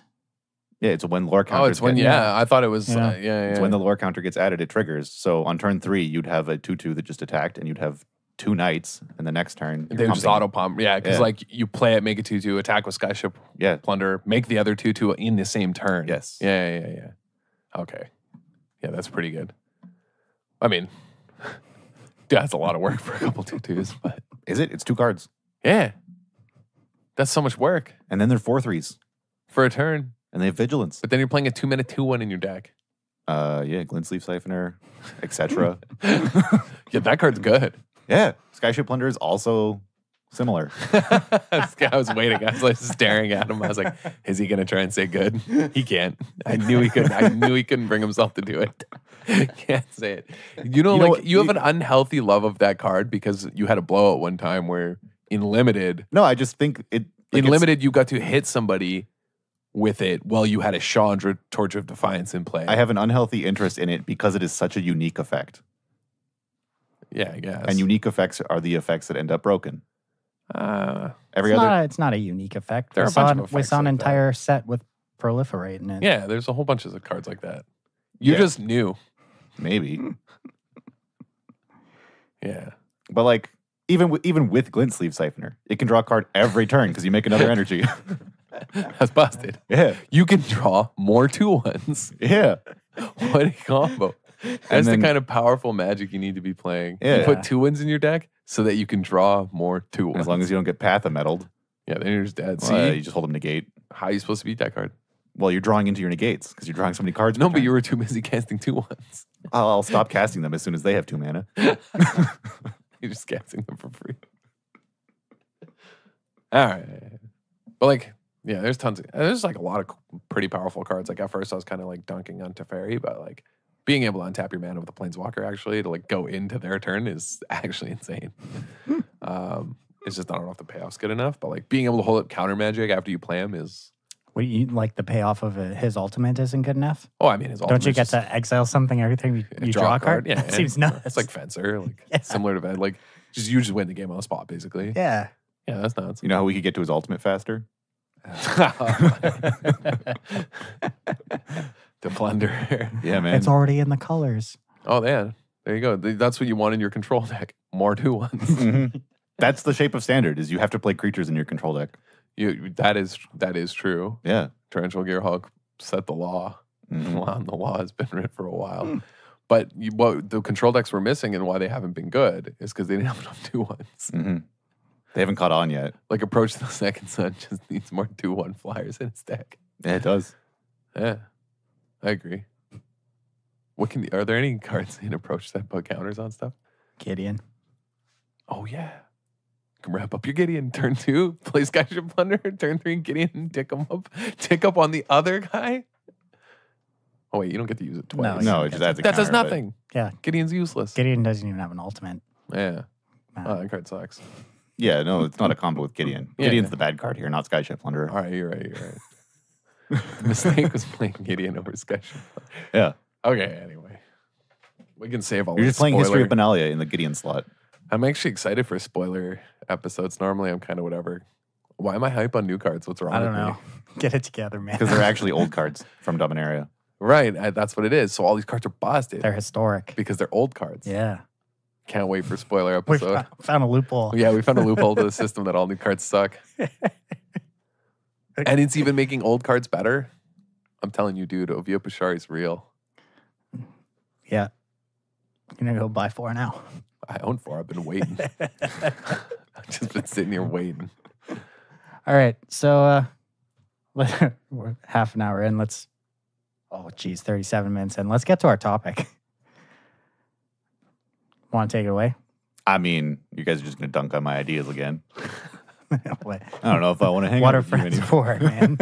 yeah, it's when lore counter. Oh, it's when I thought it was. Yeah. It's when the lore counter gets added, it triggers. So on turn 3, you'd have a 2/2 that just attacked, and you'd have 2 knights, and the next turn they would just auto pump. Yeah, because Yeah. like you play it, make it 2/2, attack with Skyship Yeah, Plunder, make the other 2/2 in the same turn. Yes. Yeah. Okay. Yeah, that's pretty good. I mean, that's a lot of work for a couple 2/2s, but is it? It's 2 cards, yeah, that's so much work and then they're 4/3s, for a turn. and they have vigilance. But then you're playing a 2-mana 2/1 in your deck. Yeah, Glintsleeve Siphoner, etc. Yeah, that card's good. Yeah, Skyship Plunderer is also similar. I was waiting. I was like staring at him. I was like, "Is he gonna try and say good? He can't. I knew he couldn't. I knew he couldn't bring himself to do it. Can't say it. You know, like what? you have an unhealthy love of that card because you had a blowout one time where in limited, No, I just think it. Like it's- limited, you got to hit somebody with it while you had a Chandra Torch of Defiance in play. I have an unhealthy interest in it because it is such a unique effect, yeah, I guess. and unique effects are the effects that end up broken. Every other. It's not a unique effect. There are we a bunch saw, of we effects saw an like that. entire set with Proliferate in it. Yeah, there's a whole bunch of cards like that. You Yeah. just knew. Maybe, Yeah. but like even with Glintsleeve Siphoner, it can draw a card every turn because you make another energy. That's busted. Yeah, You can draw more 2/1s. yeah. What a combo. That's then- the kind of powerful magic you need to be playing. You Yeah. put 2/1s in your deck so that you can draw more 2/1s. As long as you don't get Patha-meddled, yeah, then you're just dead. See, you just hold them negate. how are you supposed to beat that card? Well, you're drawing into your negates because you're drawing so many cards. No, per but turn. you were too busy casting 2/1s. I'll stop casting them as soon as they have 2 mana. You're just casting them for free. All right. But like, yeah, there's like a lot of pretty powerful cards. Like at first I was kind of like dunking on Teferi, but like being able to untap your mana with a Planeswalker actually to like go into their turn is actually insane. It's just I don't know if the payoff's good enough, but like being able to hold up counter magic after you play them is What you like the payoff of his ultimate isn't good enough? Oh, I mean, his Don't you get ultimate's to exile something every time you draw a card? Yeah, That seems nuts. It's like Fencer, like Yeah. similar to that. Like you just win the game on the spot, basically. Yeah. Yeah, that's nuts. You know how we could get to his ultimate faster? The plunder. Yeah, man. It's already in the colors. Oh, yeah. There you go. That's what you want in your control deck. More 2/1s. Mhm. That's the shape of standard. Is you have to play creatures in your control deck. That is true. Yeah. Torrential Gearhulk set the law. Mhm. The law has been written for a while. But what the control decks were missing and why they haven't been good is because they didn't have enough 2/1s. Mhm. They haven't caught on yet. Like Approach the Second Sun just needs more 2/1 flyers in its deck. Yeah, it does. Yeah, I agree. Are there any cards in Approach that put counters on stuff? Gideon. Oh yeah. You can wrap up your Gideon. Turn 2, play Skyship Plunder. Turn 3, Gideon, tick him up. Tick up on the other guy. Oh wait, you don't get to use it twice. No, it just adds a that does counter, but- nothing. Yeah. Gideon's useless. Gideon doesn't even have an ultimate. Yeah. Wow. Oh, that card sucks. Yeah, no, it's not a combo with Gideon. Yeah, Gideon's yeah. the bad card here, not Skyship Plunderer. All right, you're right. The mistake was playing Gideon over Skyship Plunder. Yeah. Okay, anyway. We can save all You're that just playing History of spoiler. Benalia in the Gideon slot. I'm actually excited for spoiler episodes. Normally, I'm kind of whatever. Why am I hype on new cards? What's wrong I with don't know. me? Get it together, man. Because they're actually old cards from Dominaria. Right, that's what it is. So all these cards are busted They're historic. because they're old cards. Yeah. Can't wait for spoiler We episode. found a loophole. Yeah, we found a loophole to the system that all new cards suck. And it's even making old cards better. I'm telling you, dude, Ovio Pashari's real. Yeah. I'm going to go buy 4 now. I own 4. I've been waiting. I've just been sitting here waiting. All right. So we're half an hour in. Oh, geez, 37 minutes in. Let's get to our topic. Want to take it away? I mean, you guys are just going to dunk on my ideas again. What I don't know if I want to hang what out are with you friends anymore. for, man?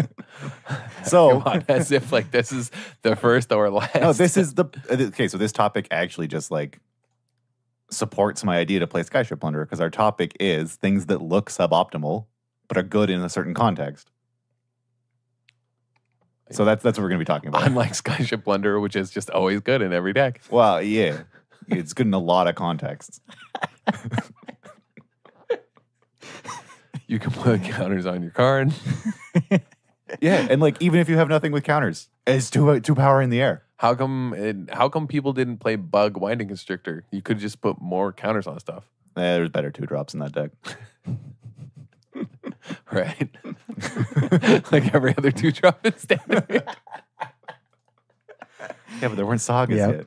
So, Come on, as if like this is the first or last. no, this is the okay. So this topic actually just like supports my idea to play Skyship Plunderer because our topic is things that look suboptimal but are good in a certain context. So that's what we're going to be talking about. Unlike Skyship Blender, which is just always good in every deck. Well, yeah, it's good in a lot of contexts. You can put counters on your card. Yeah, and like even if you have nothing with counters, it's two power in the air. How come people didn't play Bug Winding Constrictor? You could just put more counters on stuff. There's better 2-drops in that deck. Right? Like every other 2-drop in standard. Yeah, but there weren't sagas Yep. yet.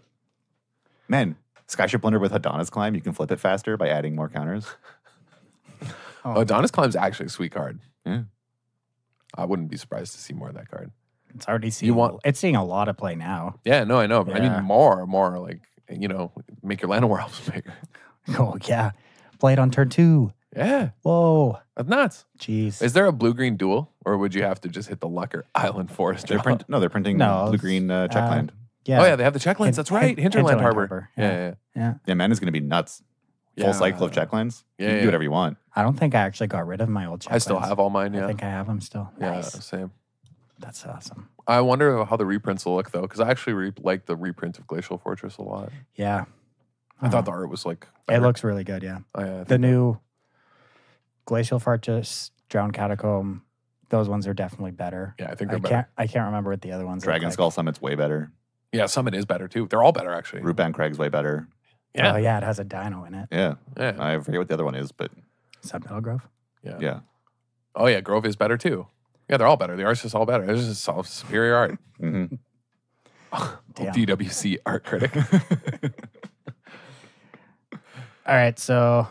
Man, Skyship Blender with Hadana's Climb, you can flip it faster by adding more counters. Oh, Adonis Climb's actually a sweet card. Yeah. I wouldn't be surprised to see more of that card. It's already seeing. want- It's seeing a lot of play now. Yeah, no, I know. I Yeah. mean, more like, make your Llanowar elves bigger. Oh yeah, play it on turn 2. Yeah, Whoa, that's nuts. jeez. Is there a blue-green duel, or would you have to just hit the Lucker Island Forest? They're draw? printing No, blue-green Checkland. Yeah. Oh yeah, they have the checklands. That's right, Hinterland Harbor. Harbor. Yeah. Yeah. Yeah, man is going to be nuts. Full Yeah. cycle of checklands. Yeah, You can yeah. do whatever you want. I don't think I actually got rid of my old checklists. I still have all mine. I Yeah, think I have them still. yeah, Nice. same. That's awesome. I wonder how the reprints will look though, because I actually like the reprint of Glacial Fortress a lot. Yeah. I thought the art was like It better. looks really good, yeah. Oh, yeah, I The think- new Glacial Fortress, Drowned Catacomb, those ones are definitely better. Yeah, I think they're better. I can't remember what the other ones Dragon look Skull Summit's way better. Yeah, Summit is better too. They're all better actually. Rootbound Craig's way better. Like. Yeah, Oh yeah, it has a dino in it. Yeah. yeah, I forget what the other one is, but Submetal Grove. yeah, yeah. Oh yeah, Grove is better too. Yeah, they're all better. The art's just all better. It's just all superior art. hmm Damn. DWC art critic. All right, so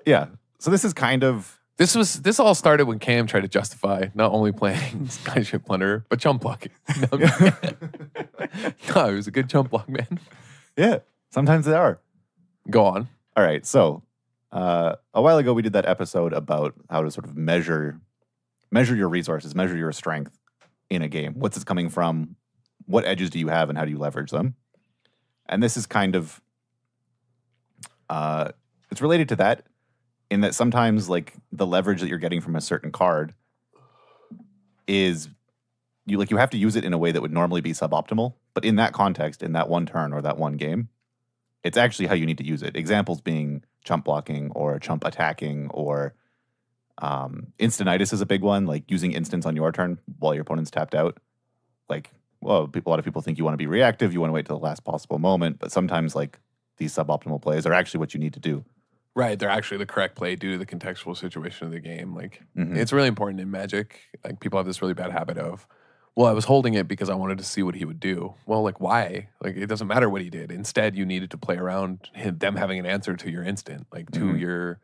Yeah. So this is kind of This all started when Cam tried to justify not only playing Skyship Plunder, but jump blocking. No, it was a good jump block, man. yeah. Sometimes they are. Go on. All right. So a while ago we did that episode about how to sort of measure your resources, measure your strength in a game. What's it coming from? What edges do you have, and how do you leverage them? And this is kind of it's related to that in that sometimes like the leverage that you're getting from a certain card is you have to use it in a way that would normally be suboptimal, but in that context, in that one turn or that one game, it's actually how you need to use it. Examples being chump blocking or chump attacking, or instinitis is a big one, like using instants on your turn while your opponent's tapped out. Like, well, a lot of people think you want to be reactive, you want to wait till the last possible moment, but sometimes like these suboptimal plays are actually what you need to do. Right, they're actually the correct play due to the contextual situation of the game. Like, it's really important in Magic. Like, people have this really bad habit of, well, I was holding it because I wanted to see what he would do. Well, like, why? Like, it doesn't matter what he did. Instead, you needed to play around them having an answer to your instant, like to your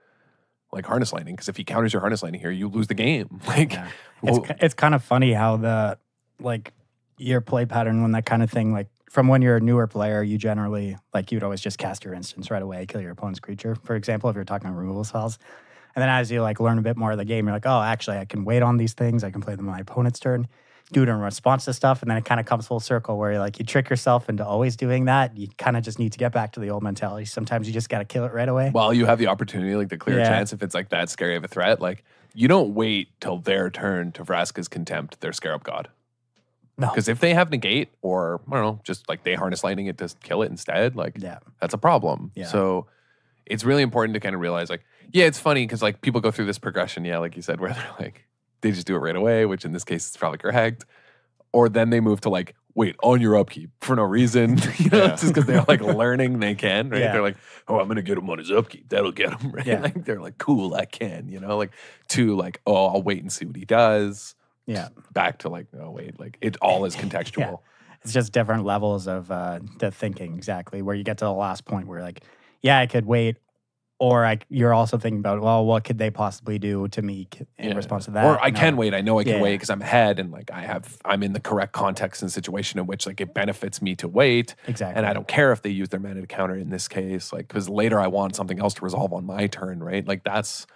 like harness lightning. Because if he counters your harness lightning here, you lose the game. Like, it's kind of funny how the like your play pattern when that kind of thing, like from when you're a newer player, you generally like you'd always just cast your instants right away, kill your opponent's creature. For example, if you're talking removal spells. And then as you like learn a bit more of the game, you're like, oh, actually, I can wait on these things. I can play them on my opponent's turn, do it in response to stuff. And then it kind of comes full circle where you're like, you trick yourself into always doing that. You kind of just need to get back to the old mentality. Sometimes you just got to kill it right away. While you have the opportunity, like the clear chance, if it's like that scary of a threat, like you don't wait till their turn to Vraska's Contempt their Scarab God. No. Because if they have negate or, I don't know, just like they harness lightning it to kill it instead, like that's a problem. Yeah. So it's really important to kind of realize like, yeah, it's funny because like people go through this progression, like you said, where they're like, they just do it right away, which in this case is probably correct. Or then they move to like, wait, on your upkeep for no reason, just because they're like learning they can, right? They're like, oh, I'm going to get him on his upkeep. That'll get him, right? Yeah. Like, they're like, cool, I can, like to like, oh, I'll wait and see what he does. Yeah. Back to like, oh, wait, like it all is contextual. Yeah. It's just different levels of the thinking, exactly, where you get to the last point where like, yeah, I could wait. Or you're also thinking about, well, what could they possibly do to me in response to that? Or I can wait. I know I can wait because I'm ahead and like I'm in the correct context and situation in which like it benefits me to wait. Exactly. And I don't care if they use their mana to counter in this case, like because later I want something else to resolve on my turn, right? Like that's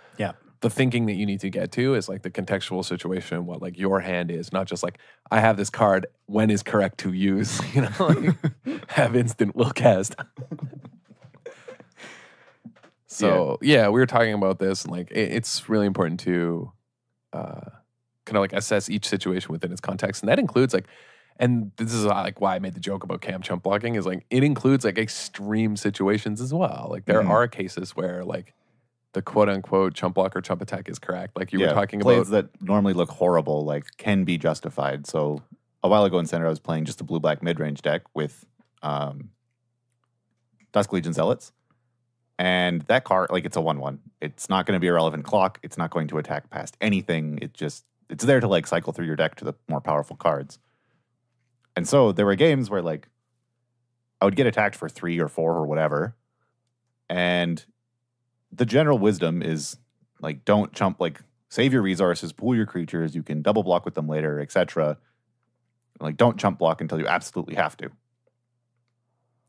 the thinking that you need to get to is like the contextual situation, what like your hand is, not just like I have this card, when is correct to use, like, have instant will cast. So we were talking about this, and like it's really important to kind of like assess each situation within its context, and that includes like, and this is like why I made the joke about camp chump blocking is like it includes like extreme situations as well. Like there are cases where like the quote unquote chump block or chump attack is correct. Like you were talking plays about that normally look horrible, like can be justified. So a while ago in Center, I was playing just a blue black mid range deck with Dusk Legion Zealots. And that card, like it's a 1/1. It's not going to be a relevant clock. It's not going to attack past anything. It's there to like cycle through your deck to the more powerful cards. And so there were games where like I would get attacked for 3 or 4 or whatever. And the general wisdom is like don't chump, like save your resources, pool your creatures, you can double block with them later, etc. Like don't chump block until you absolutely have to.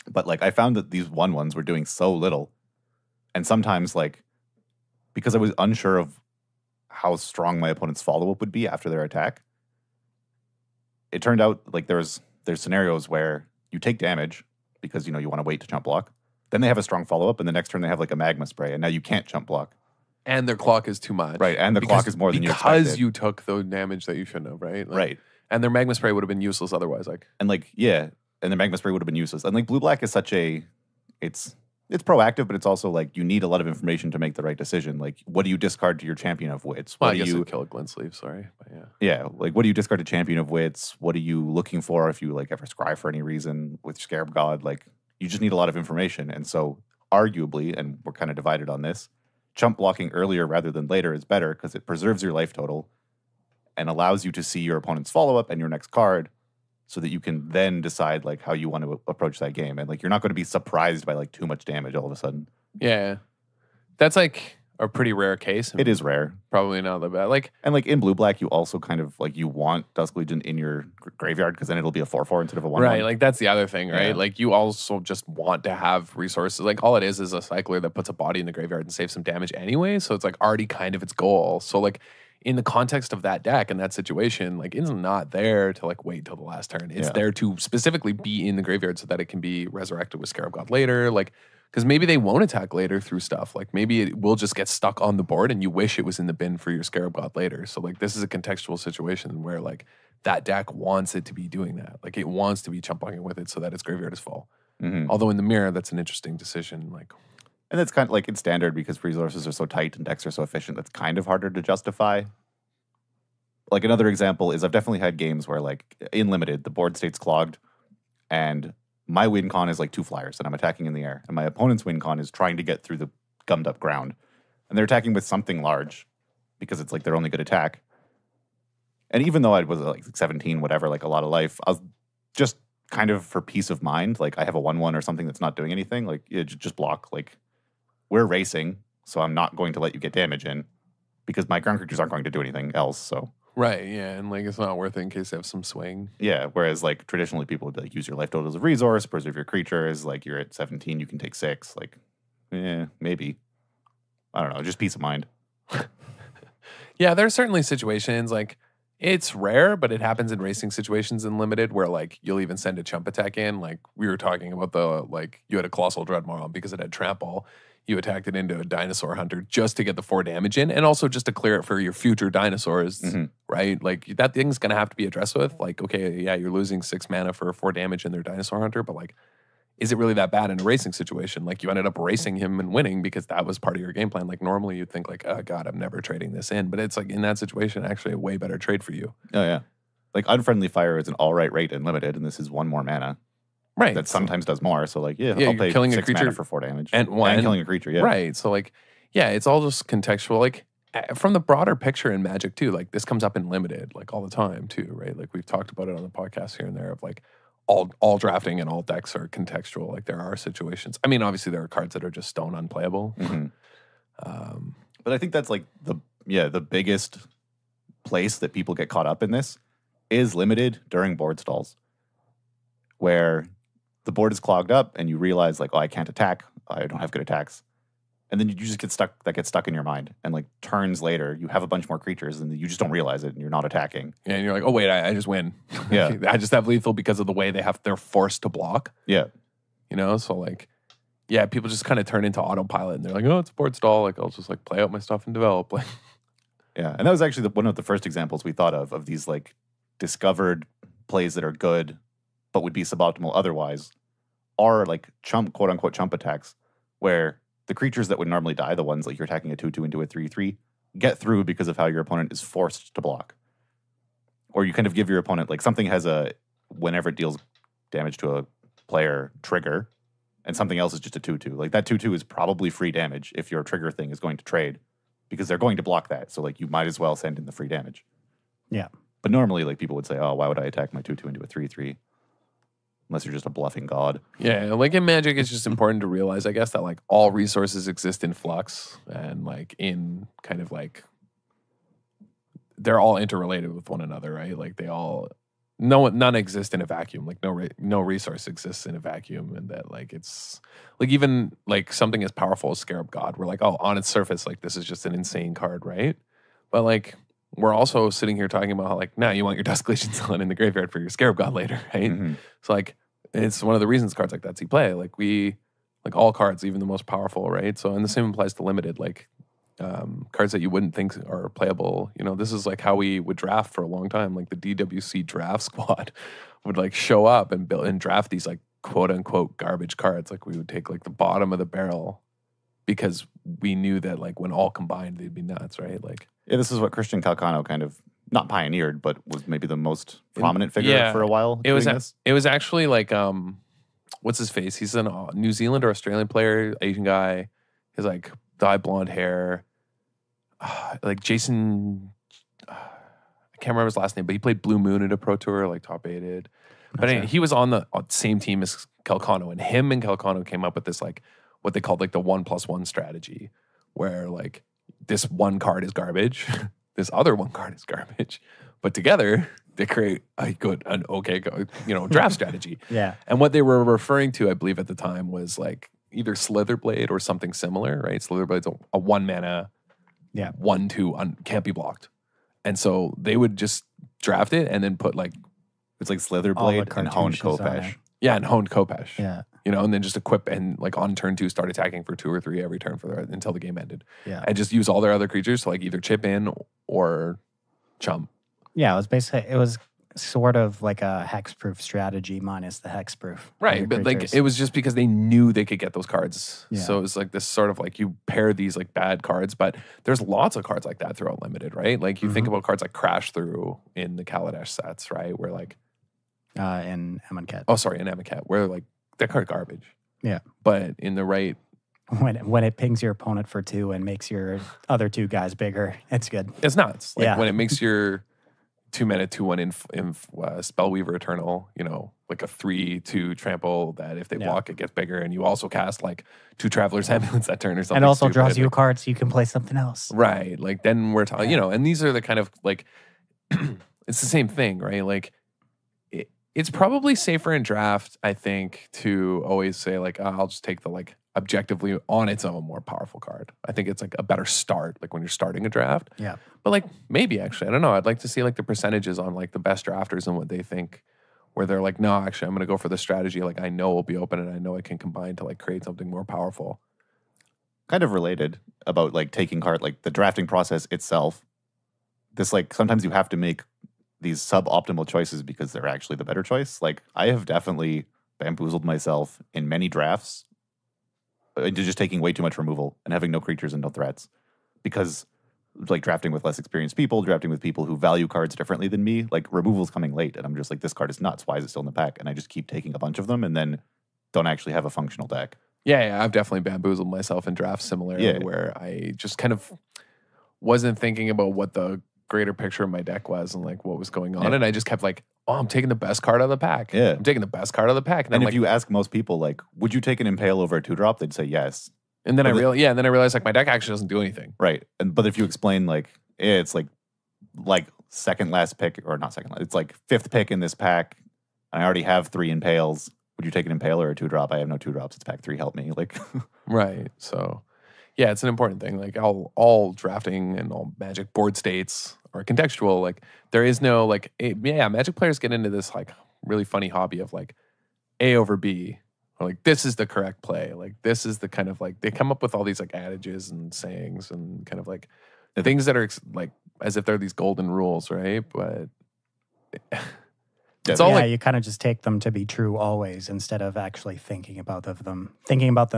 But like I found that these 1/1s were doing so little. And sometimes, like, because I was unsure of how strong my opponent's follow-up would be after their attack, it turned out like there's scenarios where you take damage because, you want to wait to chump block. Then they have a strong follow-up, and the next turn they have like a magma spray, and now you can't chump block. And their clock is too much. Right, and the clock is more than you expected. Because you took the damage that you shouldn't have, right? Like, right. And their magma spray would have been useless otherwise. Like, and like, and the magma spray would have been useless. And like blue-black is such a... It's proactive, but it's also like you need a lot of information to make the right decision. Like, what do you discard to your Champion of Wits? Well, what I guess you kill a glint sleeve, sorry. But like what do you discard to Champion of Wits? What are you looking for if you like ever scry for any reason with Scarab God? Like, you just need a lot of information. And so arguably, and we're kind of divided on this, chump blocking earlier rather than later is better because it preserves your life total and allows you to see your opponent's follow-up and your next card, so that you can then decide like how you want to approach that game. And like you're not going to be surprised by like too much damage all of a sudden. Yeah. That's like a pretty rare case. It is rare. Probably not the best. Like, and like in blue black, you also kind of like you want Dusk Legion in your graveyard because then it'll be a 4/4 instead of a 1/1. Right. Like that's the other thing, right? Yeah. Like you also just want to have resources. Like all it is a cycler that puts a body in the graveyard and saves some damage anyway. So it's like already kind of its goal. So like in the context of that deck and that situation, like it's not there to like wait till the last turn. It's there to specifically be in the graveyard so that it can be resurrected with Scarab God later. Like, Because maybe they won't attack later through stuff. Like maybe it will just get stuck on the board and you wish it was in the bin for your Scarab God later. So like this is a contextual situation where like that deck wants it to be doing that. Like it wants to be chump blocking with it so that its graveyard is full. Although in the mirror, that's an interesting decision. Like, and it's kind of like in standard because resources are so tight and decks are so efficient. That's kind of harder to justify. Like another example is I've definitely had games where like in limited the board state's clogged, and my win con is like 2 flyers and I'm attacking in the air, and my opponent's win con is trying to get through the gummed up ground, and they're attacking with something large because it's like their only good attack. And even though I was like 17, whatever, like a lot of life, I was just kind of for peace of mind, like I have a 1/1 or something that's not doing anything, like just block. Like we're racing, so I'm not going to let you get damage in because my ground creatures aren't going to do anything else. So right, yeah, and like it's not worth it in case they have some swing. yeah, whereas like traditionally people would be like use your life total as a resource, preserve your creatures. Like you're at 17, you can take 6. Like, maybe. I don't know, just peace of mind. Yeah, there are certainly situations like it's rare, but it happens in racing situations in limited where like you'll even send a chump attack in. Like we were talking about the like you had a Colossal Dreadmaw because it had trample. You attacked it into a Dinosaur Hunter just to get the 4 damage in, and also just to clear it for your future dinosaurs, right? Like that thing's gonna have to be addressed with. Like, okay, yeah, you're losing 6 mana for 4 damage in their Dinosaur Hunter, but like, is it really that bad in a racing situation? Like you ended up racing him and winning because that was part of your game plan. Like normally you'd think like, oh God, I'm never trading this in. But it's like in that situation, actually a way better trade for you. Oh yeah. Like Unfriendly Fire is an all right rate in limited, and this is 1 more mana. Right. That sometimes does more. So like, I'll you're pay killing 6 a creature mana for 4 damage. and killing a creature, yeah. Right. So like, yeah, it's all just contextual. Like from the broader picture in Magic too, like this comes up in limited like all the time too, right? Like we've talked about it on the podcast here and there of like all drafting and all decks are contextual. Like there are situations. I mean, obviously there are cards that are just stone unplayable. But I think that's like the biggest place that people get caught up in this is limited during board stalls, where the board is clogged up and you realize like, oh, I can't attack. I don't have good attacks. And then you just get stuck. That gets stuck in your mind. And like turns later, you have a bunch more creatures and you just don't realize it and you're not attacking. And you're like, oh wait, I just win. Yeah. I just have lethal because of the way they're forced to block. Yeah. You know, so like, yeah, people just kind of turn into autopilot and they're like, oh, it's a board stall. Like I'll just like play out my stuff and develop. Like, yeah. And that was actually one of the first examples we thought of these like discovered plays that are good, but would be suboptimal otherwise, are like quote unquote chump attacks, where the creatures that would normally die, the ones like you're attacking a 2/2 into a 3/3, get through because of how your opponent is forced to block. Or you kind of give your opponent like something has a whenever it deals damage to a player trigger, and something else is just a 2/2. Like that 2/2 is probably free damage if your trigger thing is going to trade, because they're going to block that. So like you might as well send in the free damage. Yeah. But normally like people would say, oh, why would I attack my 2/2 into a 3/3? Unless you're just a bluffing god. yeah, like in Magic, it's just important to realize, I guess, that like all resources exist in flux and like in kind of like they're all interrelated with one another, right? Like they all none exist in a vacuum. Like no resource exists in a vacuum, and that like it's like even like something as powerful as Scarab God, we're like, oh, on its surface, like this is just an insane card, right? But like we're also sitting here talking about how like now you want your Dusk Legion Zealot in the graveyard for your Scarab God later, right? So like it's one of the reasons cards like that see play. Like like all cards, even the most powerful, right? So and the same applies to limited, like cards that you wouldn't think are playable. You know, this is like how we would draft for a long time. Like the DWC draft squad would like show up and build and draft these like quote unquote garbage cards. Like we would take like the bottom of the barrel because we knew that like when all combined they'd be nuts, right? Like yeah, this is what Christian Calcano kind of not pioneered, but was maybe the most prominent figure for a while. It was actually like what's his face? He's a New Zealand or Australian player, Asian guy. He's like dyed blonde hair, like Jason. I can't remember his last name, but he played Blue Moon at a pro tour, like top 8'd. But anyway, he was on the same team as Calcano, and him and Calcano came up with this like what they called like the 1+1 strategy, where like this one card is garbage, this other one card is garbage, but together they create an okay draft strategy. Yeah. And what they were referring to, I believe at the time, was like either Slitherblade or something similar, right? Slitherblade's a 1 mana, 1/2 can't be blocked, and so they would just draft it and then put like it's like Slitherblade and Honed Khopesh. Yeah, and Honed Khopesh. Yeah. you know, and then just equip and like on turn 2 start attacking for 2 or 3 every turn until the game ended. Yeah. And just use all their other creatures to like either chip in or chump. Yeah, it was sort of like a hexproof strategy minus the hexproof. Right, but like it was just because they knew they could get those cards. Yeah. So it was like this sort of like you pair these like bad cards, but there's lots of cards like that throughout Limited, right? Like you think about cards like Crash Through in the Kaladesh sets, right? Where like in Amonkhet. oh sorry, in Amonkhet, where like that card garbage. Yeah. But in the right when it pings your opponent for 2 and makes your other 2 guys bigger, it's good. it's nuts. Like Yeah. when it makes your 2-mana 2/1 in Spellweaver Eternal, you know, like a 3/2 trample that if they block it gets bigger, and you also cast like 2 Traveler's Ambulance that turn or something. And also stupid. draws you a Like, card so you can play something else. right. Like then we're talking, you know, and these are the kind of like it's the same thing, right? Like it's probably safer in draft, I think, to always say like, oh, I'll just take the like objectively on its own more powerful card. I think it's like a better start, like when you're starting a draft. Yeah. But like maybe actually, I don't know. I'd like to see like the percentages on like the best drafters and what they think, where they're like, no, actually, I'm going to go for the strategy. Like I know will be open and I know I can combine to like create something more powerful. Kind of related about like taking card, like the drafting process itself. This like sometimes you have to make these suboptimal choices because they're actually the better choice. Like I have definitely bamboozled myself in many drafts into just taking way too much removal and having no creatures and no threats, because like drafting with less experienced people, drafting with people who value cards differently than me, like removal's coming late and I'm just like, this card is nuts. Why is it still in the pack? And I just keep taking a bunch of them and then don't actually have a functional deck. Yeah, I've definitely bamboozled myself in drafts similarly, where I just kind of wasn't thinking about what the greater picture of my deck was and like what was going on. And I just kept like, oh, I'm taking the best card out of the pack. Yeah. I'm taking the best card out of the pack. And if you ask most people, like, would you take an Impale over a 2-drop? They'd say yes. And then I realized like my deck actually doesn't do anything. Right. But if you explain like, it's like second last pick, or not second last, it's like 5th pick in this pack. And I already have 3 Impales. Would you take an Impale or a 2-drop? I have no 2-drops. It's pack 3. Help me. Like, right. So yeah, it's an important thing. Like all drafting and all Magic board states are contextual. Like there is no like, Magic players get into this like really funny hobby of like A over B, or like this is the correct play. Like this is the kind of like, they come up with all these like adages and sayings and kind of like things that are like as if they're these golden rules, right? But it's all like, you kind of just take them to be true always instead of actually thinking about them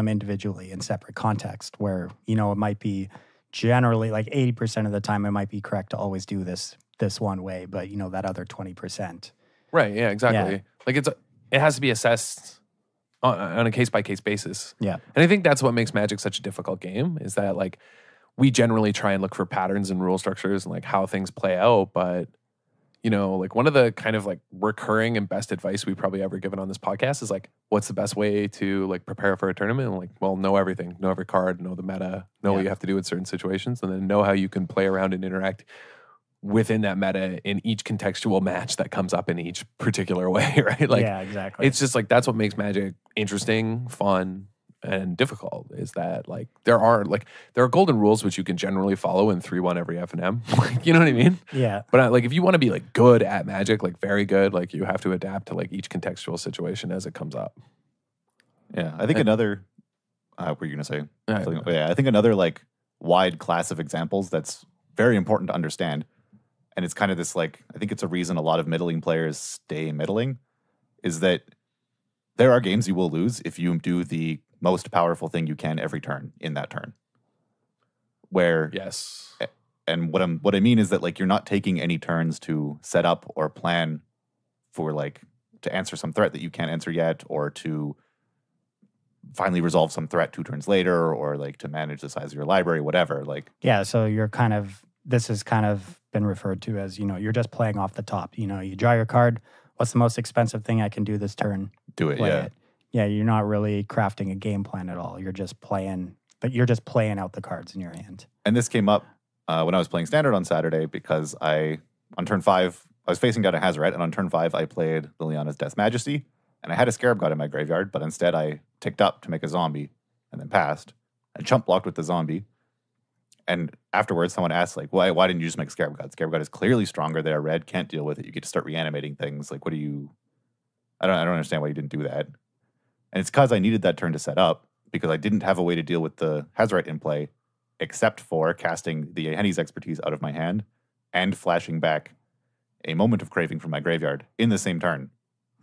individually in separate context, where, you know, it might be generally like 80% of the time it might be correct to always do this one way, but you know, that other 20%. Right, yeah, exactly. Like it has to be assessed on a case-by-case basis. Yeah. And I think that's what makes Magic such a difficult game, is that like we generally try and look for patterns and rule structures and like how things play out, but you know, like one of the kind of like recurring and best advice we've probably ever given on this podcast is like, what's the best way to like prepare for a tournament? And like, well, know everything, know every card, know the meta, know what you have to do in certain situations, and then know how you can play around and interact within that meta in each contextual match that comes up in each particular way, right? Like, yeah, exactly. it's just like, that's what makes Magic interesting, fun, and difficult, is that like there are golden rules which you can generally follow in 3-1 every FNM. Like, you know what I mean? Yeah. But like if you want to be like good at Magic, like very good, like you have to adapt to like each contextual situation as it comes up. Yeah, I think another. What were you gonna say? Yeah. Yeah, I think another like wide class of examples that's very important to understand, and it's kind of this like, I think it's a reason a lot of middling players stay middling, is that there are games you will lose if you do the most powerful thing you can every turn in that turn. Where Yes. And what I mean is that like you're not taking any turns to set up or plan for like to answer some threat that you can't answer yet, or to finally resolve some threat 2 turns later, or like to manage the size of your library, whatever. Like, yeah, so this has kind of been referred to as, you know, you're just playing off the top. You know, you draw your card. What's the most expensive thing I can do this turn? do it. Play Yeah. it. Yeah, you're not really crafting a game plan at all. You're just playing out the cards in your hand. And this came up when I was playing Standard on Saturday, because on turn 5, I was facing down a Hazoret, and on turn 5, I played Liliana's Death Majesty, and I had a Scarab God in my graveyard, but instead I ticked up to make a zombie, and then passed, and chump blocked with the zombie. And afterwards, someone asked, like, why didn't you just make Scarab God? Scarab God is clearly stronger. They are red, can't deal with it. You get to start reanimating things. Like, what do you... I don't understand why you didn't do that. And it's because I needed that turn to set up, because I didn't have a way to deal with the Hazret in play, except for casting the Henny's Expertise out of my hand and flashing back a Moment of Craving from my graveyard in the same turn.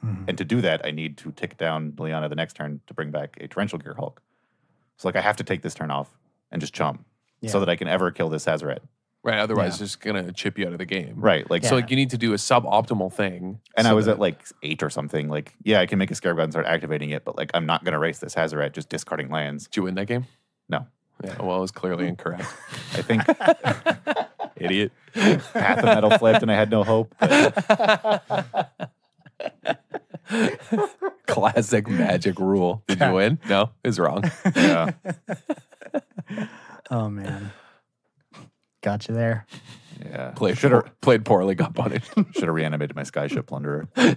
Mhm. And to do that, I need to tick down Liliana the next turn to bring back a Torrential Gear Hulk. So like I have to take this turn off and just chump so that I can ever kill this Hazaret. Right. Otherwise, Yeah. it's just going to chip you out of the game. Right. Like, So like you need to do a suboptimal thing. and so I was that- at like 8 or something. Like, yeah, I can make a Scarab God and start activating it, but like I'm not going to race this Hazaret just discarding lands. Did you win that game? No. Yeah. Well, it was clearly incorrect. I think Idiot. Path of Metal flipped and I had no hope. But Classic Magic rule. Did you win? No, it's wrong. yeah. Oh man, got you there. Yeah. Played poorly, got punished. Should have reanimated my Skyship Plunderer. Yeah,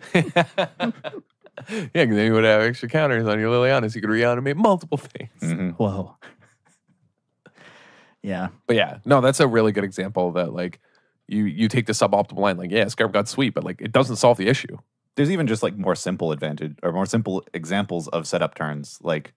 because then you would have extra counters on your Liliana, so you could reanimate multiple things. Mhm. Whoa. Yeah. But yeah, no, that's a really good example that like you take the suboptimal line, like, yeah, Scarab God's sweet, but like it doesn't solve the issue. There's even just like more simple examples of setup turns. Like,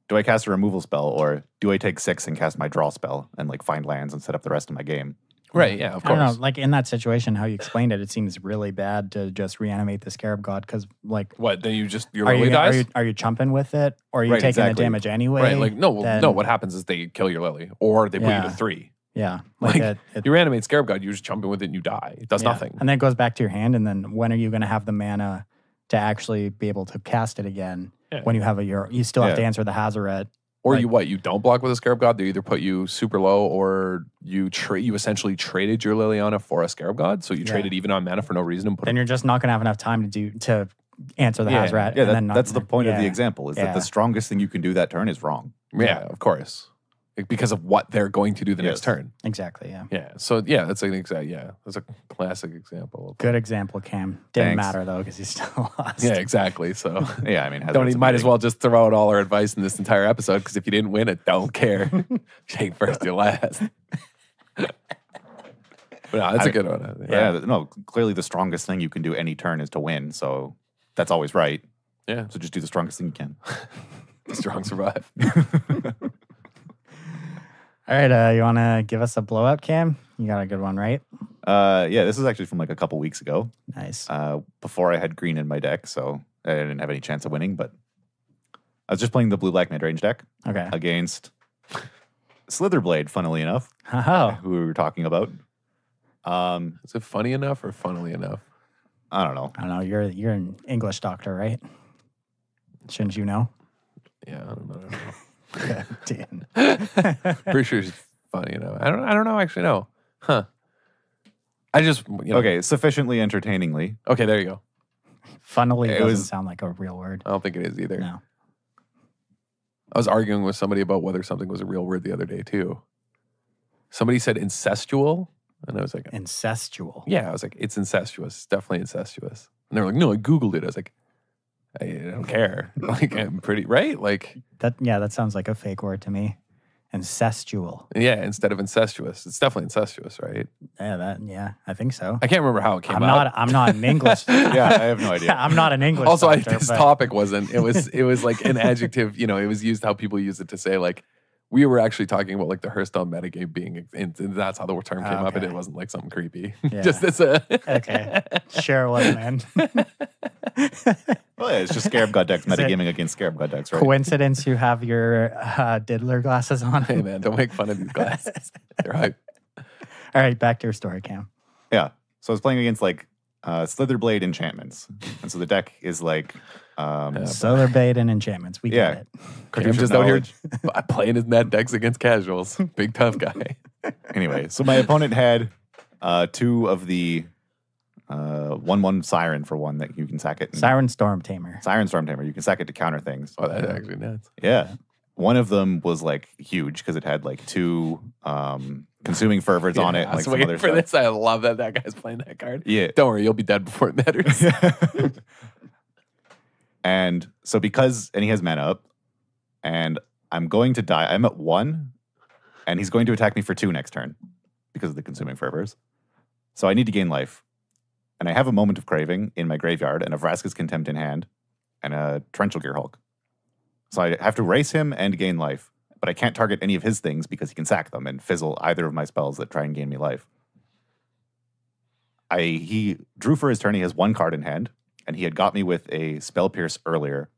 do I cast a removal spell, or do I take 6 and cast my draw spell and like find lands and set up the rest of my game? Right, yeah, of I don't know. course. Like in that situation, how you explained it, it seems really bad to just reanimate the Scarab God because, like, What, then your are Lily you, dies? are you chumping with it, or are you Right, taking exactly. the damage anyway? Right, like no, then- what happens is they kill your Lily, or they put you Yeah. to 3. Yeah, Like, it, you reanimate Scarab God, you just jump in with it and you die. It does yeah. nothing. and then it goes back to your hand. And then when are you going to have the mana to actually be able to cast it again? Yeah. When you have you still have Yeah. to answer the Hazaret. Or like- you don't block with a Scarab God, they either put you super low, or you essentially traded your Liliana for a Scarab God, so you Yeah. traded even on mana for no reason. And put Then you're just not going to have enough time to answer the Yeah. Hazaret. Yeah, and then not- that's the point of the yeah. example, is that Yeah. the strongest thing you can do that turn is wrong. yeah, of course. Like, because of what they're going to do the next Yes. turn. Exactly. Yeah. Yeah. So yeah, that's an that's a classic example. Good example, Cam. Didn't Thanks. matter though because you still lost. Yeah, exactly. So Yeah, I mean, might as well just throw out all our advice in this entire episode, because if you didn't win it, don't care. Take first, you last. But no, that's a good one. Yeah, no, clearly the strongest thing you can do any turn is to win. So that's always right. Yeah. So just do the strongest thing you can. Strong survive. All right. You want to give us a blowout, Cam? You got a good one, right? Yeah, this is actually from like a couple weeks ago. Nice. Before I had green in my deck, so I didn't have any chance of winning, but I was just playing the blue-black mid-range deck Okay. against Slitherblade, funnily enough, Oh, who we were talking about. Is it funny enough or funnily enough? I don't know. I don't know. You're an English doctor, right? Shouldn't you know? Yeah, I don't know. Dan. Pretty sure it's funny enough. I don't know. Actually, no. Huh. I just Okay, sufficiently entertainingly. Okay, there you go. Funnily It doesn't was- sound like a real word. I don't think it is either. No. I was arguing with somebody about whether something was a real word the other day too. Somebody said incestual, and I was like, Incestual. yeah, I was like, it's incestuous. It's definitely incestuous. And they were like, no, I Googled it. I was like, I don't care. Like, I'm pretty, right? Like, That sounds like a fake word to me. Incestual. yeah, instead of incestuous. It's definitely incestuous, right? Yeah, I think so. I can't remember how it came out. I'm not an English. Yeah, I have no idea. I'm not an English Also, doctor. this but topic wasn't. It was like an adjective. It was used how people use it to say like, we were actually talking about like the Hearthstone metagame being, and that's how the term came up, and Okay. it wasn't like something creepy. Yeah. Just as a Okay. Sure it was, man. Well, yeah, it's just Scarab God decks Is it- metagaming against Scarab God decks, right? Coincidence you have your diddler glasses on. hey man, don't make fun of these glasses. They're hype. All right, back to your story, Cam. Yeah. So I was playing against like Slitherblade enchantments. And so the deck is like Solar bait and enchantments. We Yeah. get it. I'm Creatures just of out here Knowledge. playing his net decks against casuals. Big tough guy. Anyway, so my opponent had 2 of the 1/1 Siren for 1 that you can sack it. and- Siren Storm Tamer. Siren Storm Tamer. You can sack it to counter things. Oh, that's actually nuts. Yeah. One of them was like huge because it had like 2 consuming fervors on it. I And, like was some waiting other for stuff. this. I love that guy's playing that card. Yeah. Don't worry, you'll be dead before it matters. And so and he has mana up, and I'm going to die. I'm at 1, and he's going to attack me for 2 next turn because of the consuming fervors. So I need to gain life. And I have a Moment of Craving in my graveyard, and a Vraska's Contempt in hand, and a Torrential Gear Hulk. So I have to race him and gain life. But I can't target any of his things because he can sack them and fizzle either of my spells that try and gain me life. He drew for his turn. He has 1 card in hand. And he had got me with a Spell Pierce earlier.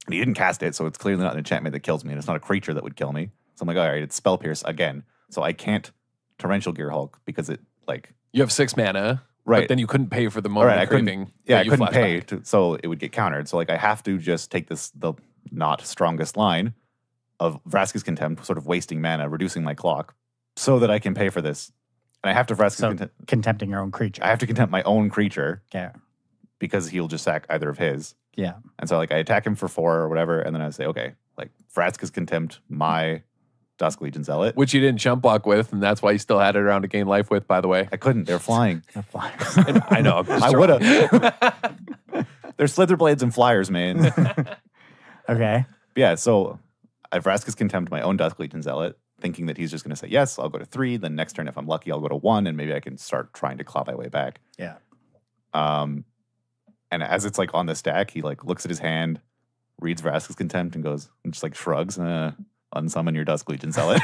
And he didn't cast it, so it's clearly not an enchantment that kills me. And it's not a creature that would kill me. So I'm like, all right, it's Spell Pierce again. So I can't Torrential Gear Hulk because it, like... You have 6 mana. Right. But then you couldn't pay for the moment of craving. Yeah, I couldn't pay, so it would get countered. So like I have to just take the not strongest line of Vraska's Contempt, sort of wasting mana, reducing my clock, so that I can pay for this. And I have to Vraska's Contempt. Contempting your own creature. I have to contempt my own creature. Yeah. Because he'll just sack either of his. Yeah. And so like I attack him for 4 or whatever, and then I say, okay, like Vraska's Contempt my Dusk Legion Zealot. Which you didn't jump block with, and that's why you still had it around to gain life with, by the way. I couldn't. They're flying. They're flying. I know. I would have. They're Slither Blades and flyers, man. Okay. Yeah, so I Vraska's Contempt my own Dusk Legion Zealot, thinking that he's just going to say, yes, I'll go to 3. Then next turn, if I'm lucky, I'll go to 1, and maybe I can start trying to claw my way back. Yeah. And as it's like on the stack, he like looks at his hand, reads Vraska's Contempt, and goes, and just like shrugs, unsummon your Dusk Legion Zealot.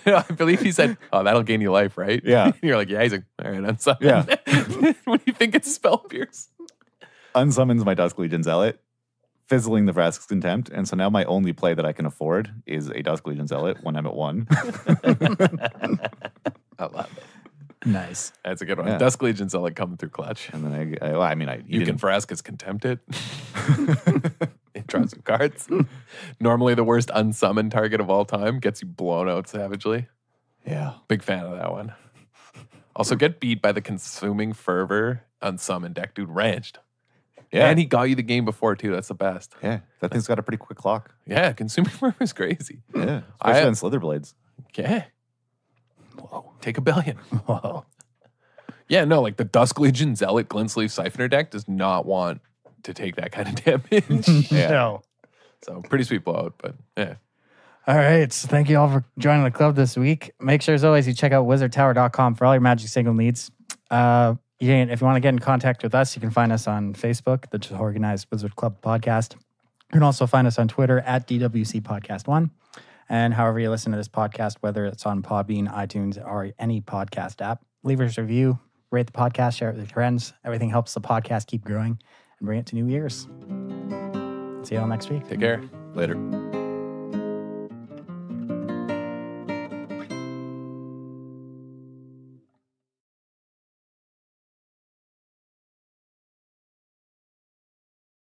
I believe he said, oh, that'll gain you life, right? Yeah. And you're like, yeah. He's like, all right, unsummon. Yeah. What do you think it's Spell Pierce? Unsummons my Dusk Legion Zealot, fizzling the Vraska's Contempt. And so now my only play that I can afford is a Dusk Legion Zealot when I'm at 1. I love it. Nice. That's a good one. Yeah. Dusk Legion Zealot coming through clutch. And then You can Vraska's Contempt it. It draws some cards. Normally the worst unsummoned target of all time. Gets you blown out savagely. Yeah. Big fan of that one. Also get beat by the Consuming Fervor unsummoned deck. Dude, ranched. Yeah. And he got you the game before too. That's the best. Yeah. That thing's got a pretty quick clock. Yeah, Consuming Fervor is crazy. Yeah. Especially on Slither Blades. Yeah. Whoa. Take 1 billion. Whoa. Yeah, no, like the Dusk Legion Zealot Glintsleeve Siphoner deck does not want to take that kind of damage. Yeah. No. So pretty sweet blowout, but yeah. All right. So thank you all for joining the club this week. Make sure, as always, you check out wizardtower.com for all your Magic Single needs. If you want to get in contact with us, you can find us on Facebook, the Disorganized Wizard Club Podcast. You can also find us on Twitter at DWC Podcast 1. And however you listen to this podcast, whether it's on Podbean, iTunes, or any podcast app, leave us a review, rate the podcast, share it with your friends. Everything helps the podcast keep growing and bring it to new ears. See you all next week. Take care. Later.